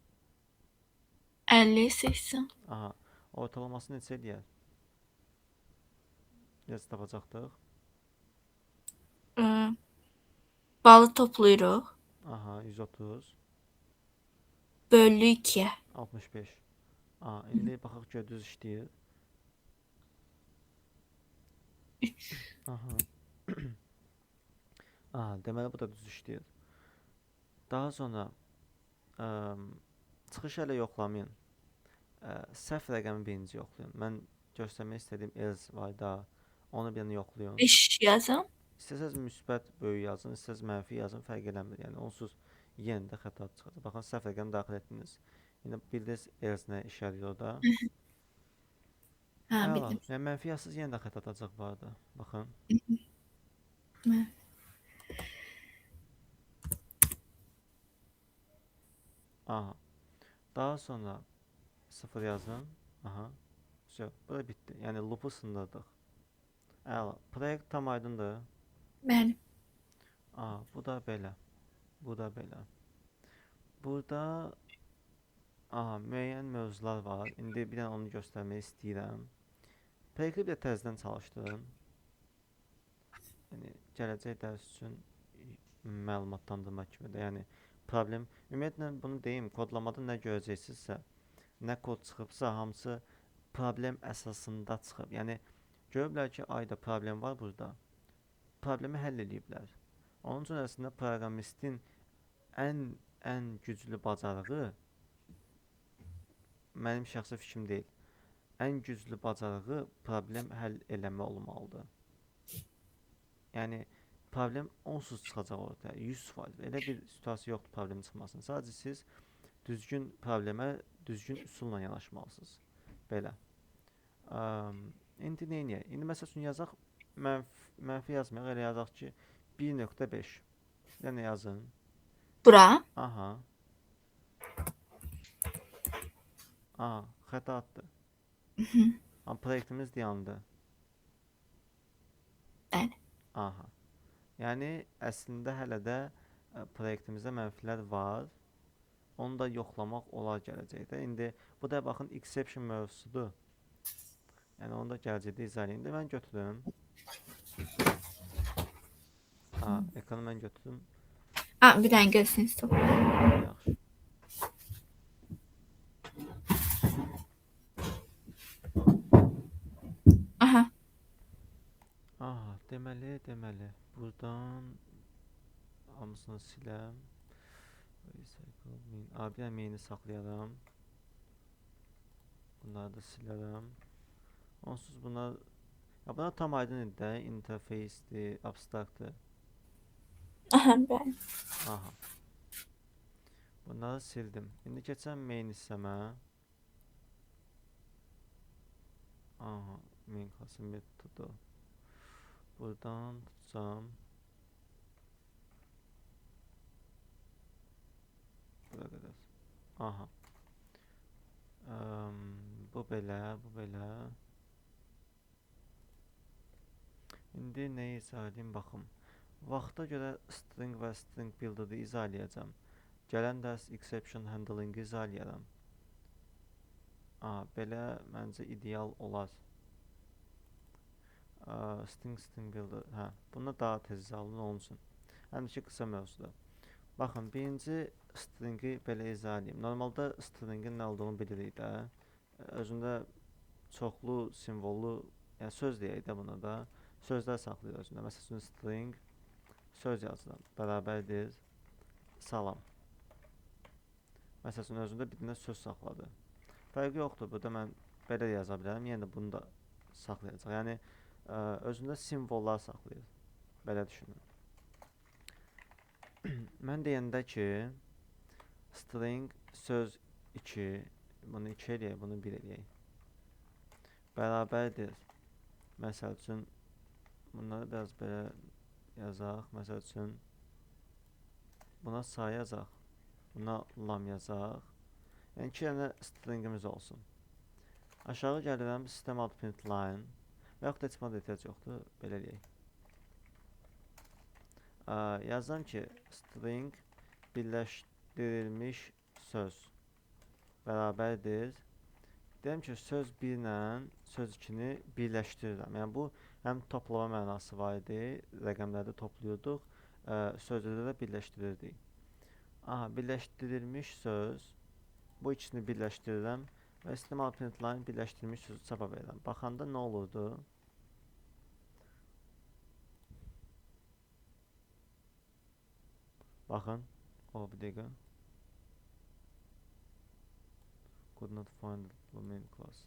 50, 80. Aha. Ortalaması neçə eləyər? Necə tapacaqdıq? Balı toplayırıq. Aha, 130. Bölü 2-yə. 65. İndi baxaq ki, düz işləyir. 3. Aha. Deməli bu da düz işləyir. Daha sonra çıxış hələ yoxlamayın. Səhv rəqəmi birinci yoxlayın. Mən göstərmək istədiyim else var da, onu bir dənə yoxlayın. 5 yazım. İstəsəz müsbət böyük yazın, istəsəz mənfi yazın, fərq eləmir. Yəni onsuz yenə də xəta çıxacaq. Baxın, səhv rəqəm daxil etdiniz. İndi bildiniz else nə işə yarıyor da. Ha, Əla. bildim. Yəni mənfi yazsız yenə də xəta atacaq bu arada. Baxın. Hə. Aha. Daha sonra 0 yazın. Aha. Все, bu da bitdi. Yəni loopu sındırdıq. Əla. Proyekt tam aydındır. Bəli. Aha, bu da belə. Bu da belə. Burada aha, müəyyən mövzular var. İndi bir dənə onu göstərmək istəyirəm. Proyekti bir də təzədən çalışdırın. Yəni gələcək dərs üçün məlumatlandırma kimi də. Yəni problem, ümumiyyətlə bunu deyim, kodlamada nə görəcəksinizsə, nə kod çıxıbsa, hamısı problem əsasında çıxıb. Yəni görüblər ki, ayda problem var burada. Problemi həll ediblər. Onun üçün əslində proqramistin ən güclü bacarığı mənim şəxsi fikrim deyil. Ən güclü bacarığı problem həll eləmə olmalıdır. Yəni problem onsuz çıxacaq ortaya, 100%. Elə bir situasiya yoxdur problemin çıxmasının. Sadəcə siz düzgün problemə düzgün üsulla yanaşmalısınız. Belə. İndi neyniyək? İndi məsəl üçün yazaq, mənfi yazmayaq, elə yazaq ki 1.5. Yəni yazın. Bura. Aha. Aha, xəta atdı. Amma proyektimiz dayandı. Bəli. Aha. Yəni əslində hələ də proyektimizdə mənfilər var. Onu da yoxlamaq olar gələcəkdə. İndi bu da baxın exception mövzusudur. Yəni onu da gələcəkdə izah edeyim. İndi mən götürüm. Ekranı mən götürdüm. Bir dənə görsün stop. Yaxşı. Aha. Aha, deməli. Buradan hamısını siləm. Bir dənə main'i saxlayaram. Bunları da silərəm. Onsuz bunlar bunlar tam aydın idi də. Interface'dir, abstractdır. Aha, bəli. Aha. Bunları sildim. İndi keçəm main hissəmə. Aha, main class metodu. Buradan tutacağım. Bura qədər. Aha. Bu belə. İndi nəyi izah edeyim, baxım. Vaxta görə string və string builder-ı izah edəcəm. Gələn dərs exception handling-i izah edərəm. Belə məncə ideal olar. String builder. Bunda daha tez izah olunur onun üçün. Həm ki qısa mövzudur. Baxın, birinci stringi belə izah edeyim. Normalda stringin nə olduğunu bilirik də. Özündə çoxlu, simvollu, yəni söz deyək də buna da. Sözlər saxlayır özündə. Məsələn, string söz yazıram. Bərabərdir salam. Məsələn, özündə bir dənə söz saxladı. Fərqi yoxdur. Burada mən belə yaza bilərəm. Yenə də bunu da saxlayacaq. Yəni özündə simvollar saxlayır. Belə düşünün. Mən deyəndə ki string söz 2, bunu 2 eləyək, bunu 1 eləyək. Bərabərdir. Məsəl üçün bunları biraz belə yazaq. Məsəl üçün buna say yazaq. Buna lam yazaq. Yəni 2 dənə stringimiz olsun. Aşağı gəlirəm, system out print line. Və yaxud da heç buna da ehtiyac yoxdur. Belə eləyək. Yazam ki string birləşdirilmiş söz bərabərdir. Deyəm ki söz 1 ilə söz 2-ni birləşdirirəm. Yəni bu həm toplama mənası var idi. Rəqəmlərdə topluyorduk. Sözləri də birləşdirirdik. Birləşdirilmiş söz. Bu ikisini birləşdirirəm və system out print line birləşdirilmiş sözü çapa verirəm. Baxanda nə olurdu? Baxın, bir dəqiqə. could not find the main class.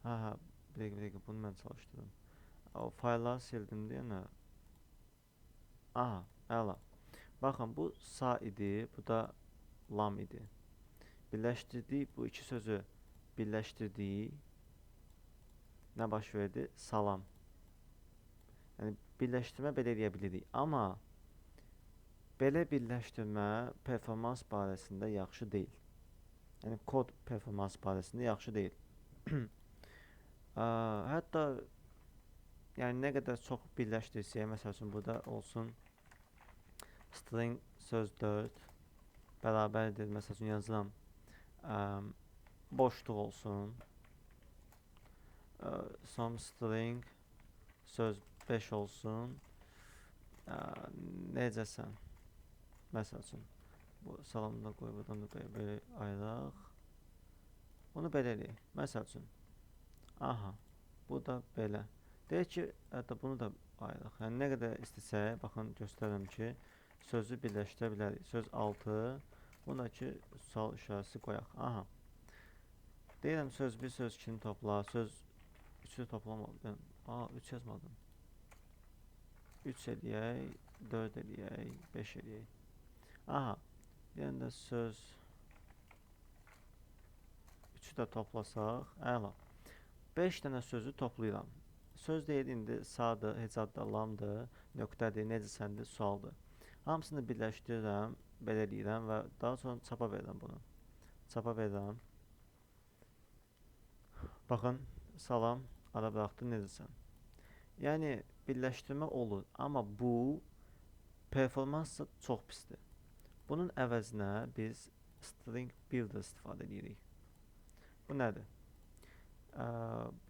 Ha, bir dakika bunu ben çalıştırdım. O faylları sildim diye ne? Aha, əla. Baxın, bu sa idi, bu da lam idi. Birləşdirdik, bu iki sözü birləşdirdik. Nə baş verdi? Salam. Yəni birləşdirmə belə edə bilirik. Amma belə birləşdirmə performans barəsində yaxşı deyil. Yəni kod performans barəsində yaxşı deyil. Hətta yəni nə qədər çox birləşdirsək, məsəl üçün burada olsun string söz 4 bərabərdir, məsəl üçün yazıram. Boşluq olsun. Some string söz 5 olsun. Necəsən? Məsəl üçün bu salamını da qoy, buradan da belə ayıraq. Bunu belə eləyək. Məsəl üçün. Aha, bu da belə. Deyək ki, hətta bunu da ayıraq. Yəni nə qədər istəsək, baxın göstərirəm ki, sözü birləşdirə bilərik. Söz 6, bundakı sual işarəsi qoyaq. Aha. Deyirəm söz 1, söz 2-ni topla, söz 3-ü toplamadım. 3 yazmadım. 3 eləyək, 4 eləyək, 5 eləyək. Aha, yəni də söz 3-ü də toplasaq, əla. 5 dənə sözü toplayıram. Söz deyil, indi sadır, hecaddır, lamdır, nöqtədir, necəsəndir, sualdır. Hamısını birləşdirirəm, belə eləyirəm və daha sonra çapa verirəm bunu. Çapa verirəm. Baxın, salam, ara bıraxdı, necəsən? Yəni, birləşdirmə olur, amma bu performansı çox pisdir. Bunun əvəzinə biz string builder istifadə edirik. Bu nədir?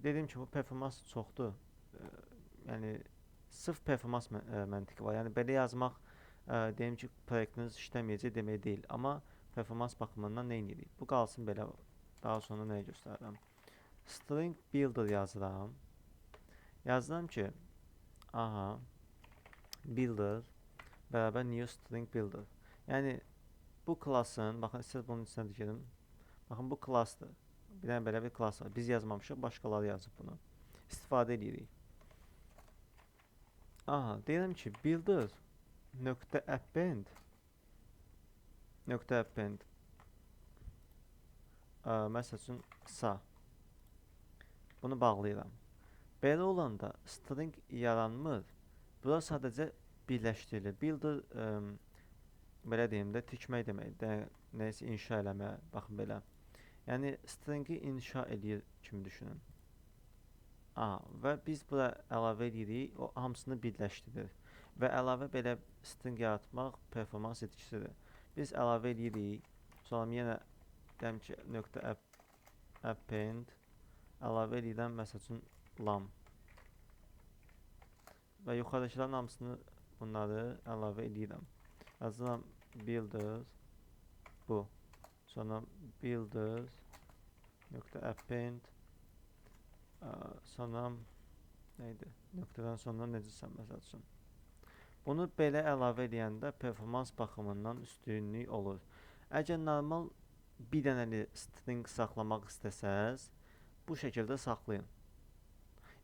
Dediyim kimi, bu performansı çoxdur. Yəni, sırf performans məntiqi var. Yəni, belə yazmaq, deyim ki, proyektiniz işləməyəcək demək deyil. Amma performans baxımından nə edirik? Bu qalsın belə, daha sonra nəyə göstərirəm? String builder yazıram. Yazıram ki, aha, builder bərabər new string builder. Yəni, bu klasın, baxın, siz bunun içinə dikirim. Baxın, bu klasdır. Bir dənə belə bir klas var. Biz yazmamışıq, başqaları yazıb bunu. İstifadə edirik. Aha, deyirəm ki, builder .append məsəl üçün sa. Bunu bağlayıram. Belə olanda string yaranmır. Bura sadəcə birləşdirilir. Builder belə deyim də tikmək deməkdir. Nəysə inşa eləmə, baxın belə. Yəni stringi inşa edir kimi düşünün. Və biz bura əlavə edirik, o hamısını birləşdirir. Və əlavə belə string yaratmaq performans etkisidir. Biz əlavə edirik, sonra yenə deyəm ki, .append əlavə edirəm, məsəl üçün lam. Və yuxarıdakıların hamısını bunları əlavə edirəm. Yazıram builder bu. Sonra builder .append sonra neydi? Nöqtədən sonra necəsən məsəl üçün. Bunu belə əlavə edəndə performans baxımından üstünlük olur. Əgər normal bir dənəli string saxlamaq istəsəz, bu şəkildə saxlayın.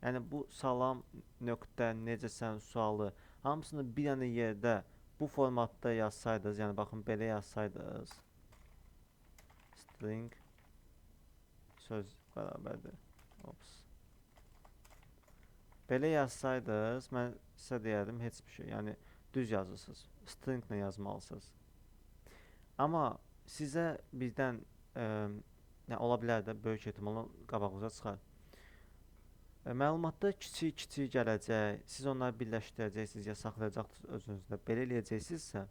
Yəni bu salam, nöqtə, necəsən sualı hamısını bir dənə yerdə bu formatda yazsaydınız, yəni baxın belə yazsaydınız, string söz bərabərdir. Belə yazsaydınız, mən sizə deyərdim heç bir şey. Yəni düz yazırsınız. Stringlə yazmalısınız. Amma sizə birdən ola bilər də böyük ehtimalla qabağınıza çıxar. Məlumatda kiçik gələcək. Siz onları birləşdirəcəksiniz ya saxlayacaqsınız özünüzdə. Belə eləyəcəksinizsə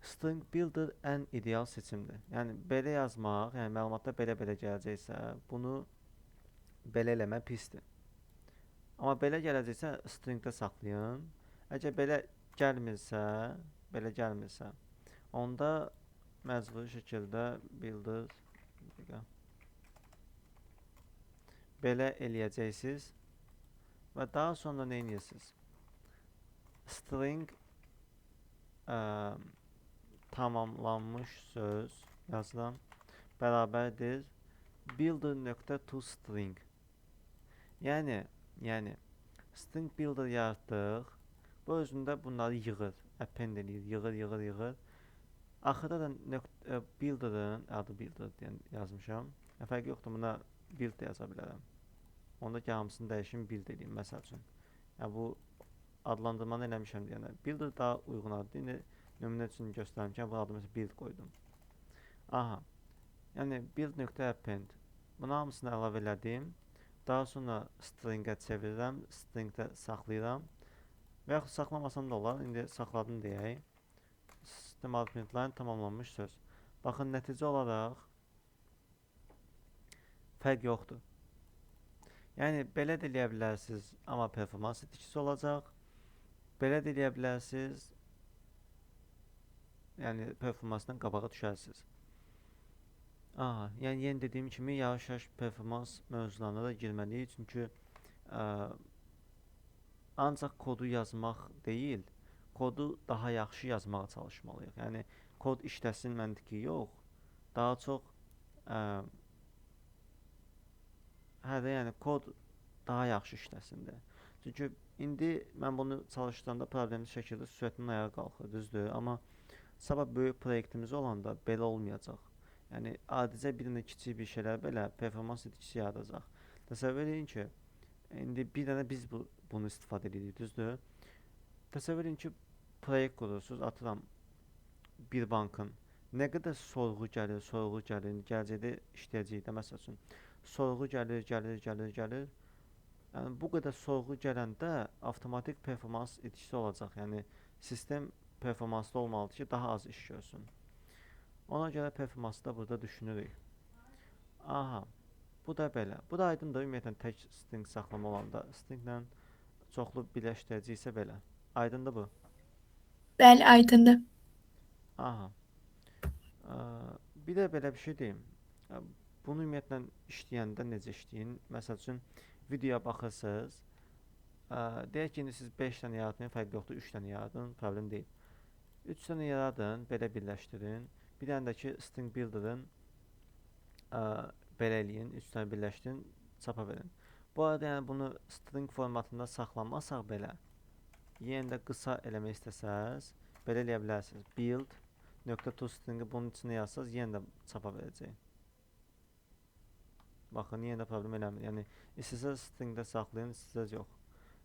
string builder ən ideal seçimdir. Yəni belə yazmaq, yəni məlumatda belə gələcəksə, bunu belə eləmək pisdir. Amma belə gələcəksə stringdə saxlayın. Əgər belə gəlmirsə, onda məcburi şəkildə builder belə eləyəcəksiniz və daha sonra nə edirsiniz? String tamamlanmış söz yazıram. Bərabərdir builder.toString. Yəni string builder yaratdıq. Bu özündə bunları yığır, append edir, yığır. Axırda da builder'ın adı builder deyən yazmışam. Fərqi yoxdur, buna build də yaza bilərəm. Onda ki, hamısını dəyişim build edeyim, məsəl üçün. Yəni, bu adlandırmanı eləmişəm deyənə. Builder daha uyğun addır. İndi nümunə üçün göstərim ki, bu adı məsələn build qoydum. Aha. Yəni build.append. Buna hamısını əlavə elədim. Daha sonra stringə çevirirəm, stringdə saxlayıram. Və yaxud saxlamasam da olar. İndi saxladım deyək. Sistem argumentlərin tamamlanmış söz. Baxın, nəticə olaraq fərq yoxdur. Yəni, belə də eləyə bilərsiniz, amma performans itkisi olacaq. Belə də eləyə bilərsiniz, yəni performansdan qabağa düşərsiniz. Yəni yenə dediyim kimi, yavaş-yavaş performans mövzularına da girməliyik. Çünki ancaq kodu yazmaq deyil, kodu daha yaxşı yazmağa çalışmalıyıq. Yəni, kod işləsin məntiqi yox, daha çox yəni kod daha yaxşı işləsindir. Çünki indi mən bunu çalışdıranda problemli şəkildə sürətimin ayağa qalxır, düzdür? Amma sabah böyük proyektimiz olanda belə olmayacaq. Yəni, adicə birində kiçik bir şeylər belə performans itkisi yaradacaq. Təsəvvür edin ki, indi bir dənə biz bunu istifadə edirik, düzdür? Təsəvvür edin ki, proyekt qurursunuz, atıram bir bankın. Nə qədər sorğu gəlir, gələcəkdə işləyəcək də, məsəl üçün. Sorğu gəlir. Yəni, bu qədər sorğu gələndə avtomatik performans itkisi olacaq. Yəni, sistem performanslı olmalıdır ki, daha az iş görsün. Ona görə performansı da burada düşünürük. Aha, bu da belə. Bu da aydındır, ümumiyyətlə tək string saxlama olanda. Stringlə çoxlu birləşdirici isə belə. Aydındır bu. Bəli, aydındır. Aha. Bir də belə bir şey deyim. Bunu ümumiyyətlə işləyəndə necə işləyin? Məsəl üçün, videoya baxırsınız. Deyək ki, indi siz 5 dənə yaradın, fərqi yoxdur, 3 dənə yaradın, problem deyil. 3 dənə yaradın, belə birləşdirin. Bir dənə də ki, string builder'ın belə eləyin, 3 dənə birləşdirin, çapa verin. Bu arada, yəni bunu string formatında saxlamasaq belə, yenə də qısa eləmək istəsəz, belə eləyə bilərsiniz. Build.toString'i bunun içində yazsaz, yenə də çapa verəcək. Baxın, yenə də problem eləmir. Yəni, istəsəz stringdə saxlayın, istəsəz yox.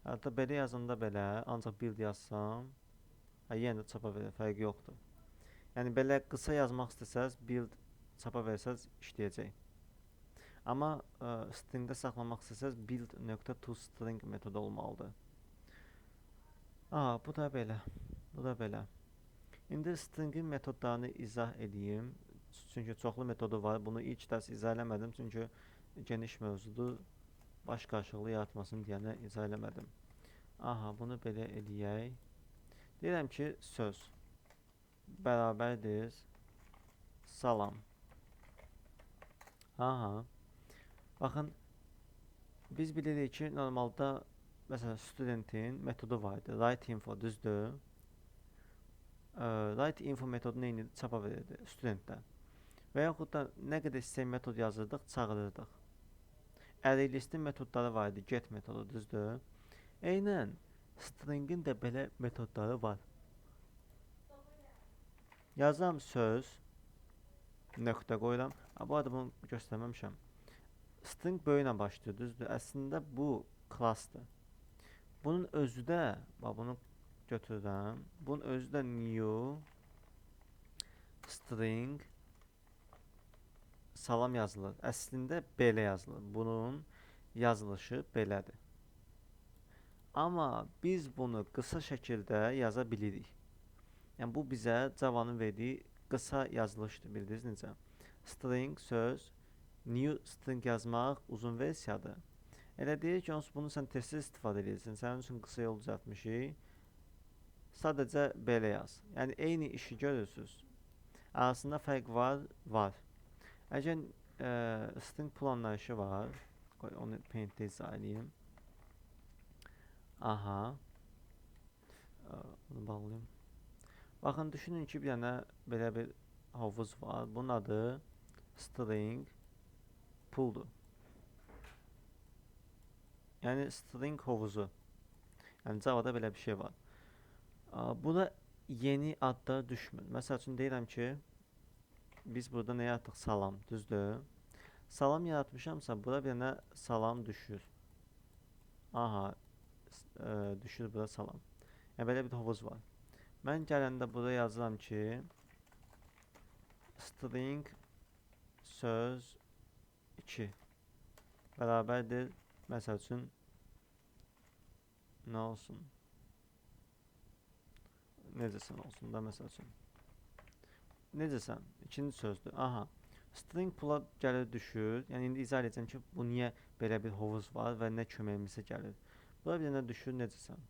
Hətta belə yazanda belə, ancaq build yazsam, yenə də çapa verir, fərqi yoxdur. Yəni, belə qısa yazmaq istəsəz, build çapa versəz, işləyəcək. Amma stringdə saxlamaq istəsəz, build.toString metodu olmalıdır. Bu da belə. İndi stringin metodlarını izah edeyim. Çünki çoxlu metodu var. Bunu ilk dərs izah eləmədim. Çünki geniş mövzudur. Baş qarışıqlığı yaratmasını deyənə izah eləmədim. Bunu belə eləyək. Deyirəm ki, söz bərabərdir salam. Baxın, biz bilirik ki, normalda məsələn, studentin metodu vardır. WriteInfo, düzdür? WriteInfo metodu neyini çapa verirdi studentdə. Və yaxud da nə qədər istəyək metod yazırdıq, çağırırdıq. Array-listin metodları var idi, get metodu, düzdür? Eynən, stringin də belə metodları var. Yazam söz, nöqtə qoyuram. Bu arada bunu göstərməmişəm. String böyüklə başlayır, düzdür? Əslində bu klassdır. Bunun özü də, bunu götürürəm. Bunun özü də new string salam yazılır. Əslində belə yazılır. Bunun yazılışı belədir. Amma biz bunu qısa şəkildə yaza bilirik. Yəni, bu bizə Java-nın verdiyi qısa yazılışdır. Bildiniz necə? String, söz, new string yazmaq uzun versiyadır. Elə deyir ki, bunu sən tez-tez istifadə edirsən. Sənin üçün qısa yol düzəltmişik. Sadəcə belə yaz. Yəni, eyni işi görürsünüz. Arasında fərq var. Əgər string planlayışı var, onu paintdə izah edeyim. Bunu bağlayayım. Baxın, düşünün ki, bir dənə belə bir hovuz var. Bunun adı string pool'dur. Yəni string hovuzu. Yəni Java'da belə bir şey var. Buna yeni adlar düşmür. Məsəl üçün deyirəm ki, biz burada nə yaratdıq? Salam, düzdür? Salam yaratmışamsa bura bir dənə salam düşür. Aha, düşür bura salam. Yəni belə bir hovuz var. Mən gələndə burada yazıram ki, string söz 2 bərabərdir. Məsəl üçün nə olsun? Necəsən olsun da məsəl üçün. Necəsən? İkinci sözdür. Aha. String pula gəlir düşür. Yəni indi izah edəcəm ki, bu niyə belə bir hovuz var və nə köməyimizə gəlir. Bura bir dənə düşür necəsən?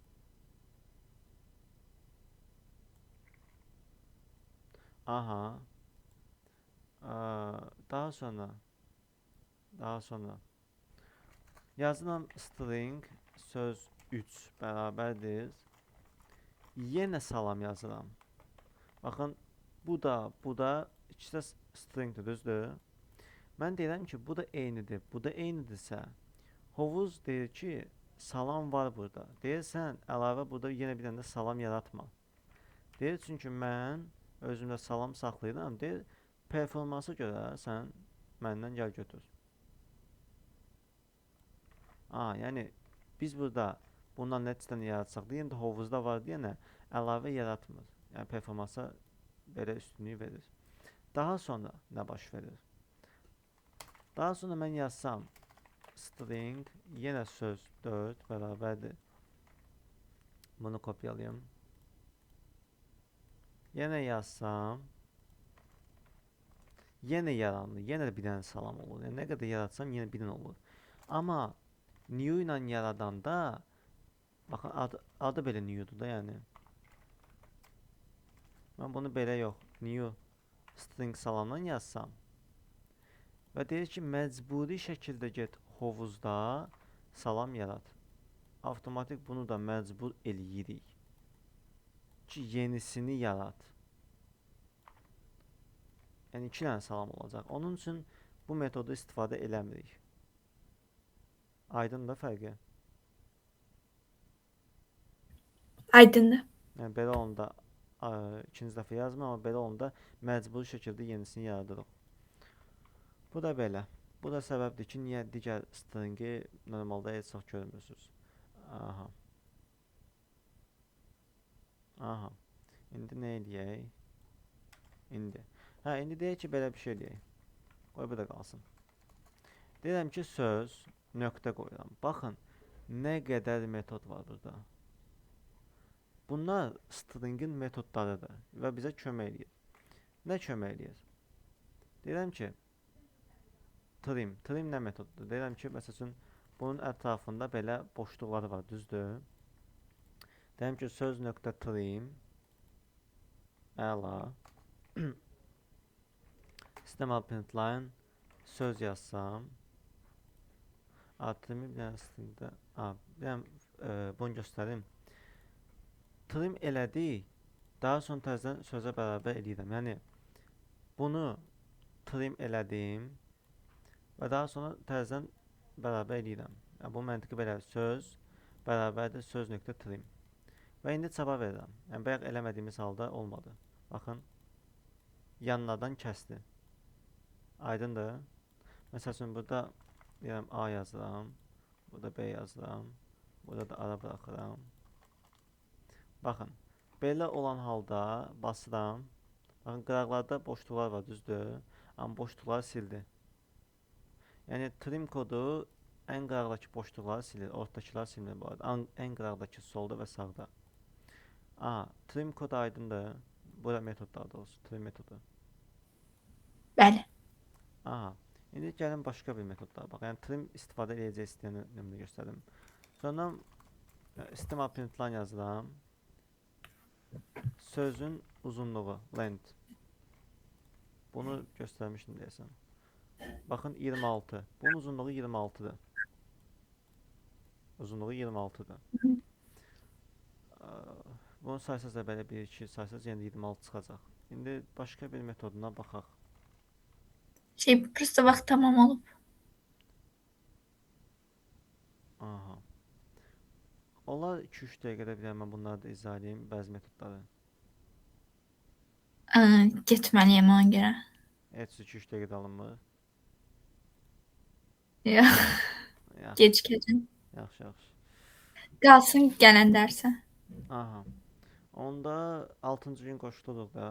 Aha. Daha sonra yazıram string söz 3 bərabərdir. Yenə salam yazıram. Baxın, bu da ikisi də stringdir, düzdür? Mən deyirəm ki, bu da eynidir, bu da eynidirsə, hovuz deyir ki, salam var burada. Deyirsən, əlavə burada yenə bir dənə salam yaratma. Deyir, çünki mən özümdə salam saxlayıram. Deyir, performansa görə sən məndən gəl götür. Yəni biz burada bundan nəticəni yaratsaq, deyim də hovuzda var deyənə əlavə yaratmır. Yəni performansa belə üstünlüyü verir. Daha sonra nə baş verir? Daha sonra mən yazsam string yenə söz 4 bərabərdir. Bunu kopyalayım. Yenə yazsam yenə yaranır. Yenə bir dənə salam olur. Yəni nə qədər yaratsam yenə bir dənə olur. Amma new ilə yaradanda baxın adı belə new'dur da yəni. Mən bunu belə yox, new string salamdan yazsam və deyir ki, məcburi şəkildə get hovuzda salam yarat. Avtomatik bunu da məcbur eləyirik ki, yenisini yarat. Yəni 2 dənə salam olacaq. Onun üçün bu metodu istifadə eləmirik. Aydın da fərqi. Aydındır. Yəni belə onda ikinci dəfə yazma, amma belə onda məcburi şəkildə yenisini yaradırıq. Bu da belə. Bu da səbəbdir ki, niyə digər stringi normalda heç çox görmürsünüz. Aha. İndi nə eləyək? İndi deyək ki, belə bir şey eləyək. Qoy bu da qalsın. Deyirəm ki, söz nöqtə qoyuram. Baxın, nə qədər metod var burada. Bunlar stringin metodlarıdır və bizə kömək eləyir. Nə kömək eləyir? Deyirəm ki, trim. Trim nə metoddur? Deyirəm ki, məsələn, bunun ətrafında belə boşluqları var, düzdür? Deyirəm ki, söz nöqtə trim. Əla. Sistem print line söz yazsam. Trimi bir dənə stringdə. Bir dənə bunu göstərim. Trim elədik. Daha sonra təzədən sözə bərabər eləyirəm. Yəni bunu trim elədim və daha sonra təzədən bərabər eləyirəm. Yəni bu məntiqi belə söz bərabərdir söz nöqtə trim. Və indi çaba verirəm. Yəni bayaq eləmədiyimiz halda olmadı. Baxın. Yanlardan kəsdi. Aydındır. Məsəl üçün burada deyirəm A yazıram. Burada B yazıram. Burada da ara bırakıram. Baxın. Belə olan halda basıram. Baxın, qıraqlarda boşluqlar var, düzdür? Amma boşluqları sildi. Yəni trim kodu ən qıraqdakı boşluqları silir. Ortadakıları silmir bu arada. Ən qıraqdakı solda və sağda. Trim kodu aydındır. Bura metodlarda olsun. Trim metodu. Bəli. İndi gəlin başqa bir metodlara bax. Yəni trim istifadə edəcək istəyən nömrə göstərdim. Sonra sistem print line yazıram. Sözün uzunluğu, length. Bunu göstərmişdim deyəsən. Baxın 26. Bunun uzunluğu 26'dır. Uzunluğu 26'dır. Bunu saysaz da belə 1, 2 saysaz yenə 26 çıxacaq. İndi başqa bir metoduna baxaq. Şey, prosta vaxt tamam olub. Aha. Olar 2-3 dəqiqədə bir mən bunları da izah edeyim, bəzi metodları. Getməliyəm ona görə. Heç 2-3 dəqiqədə alınmır. Yox, Yaxşı, gecikəcəm. yaxşı, yaxşı. Qalsın gələn dərsə. Aha. Onda 6-cı gün qoşuluruq da.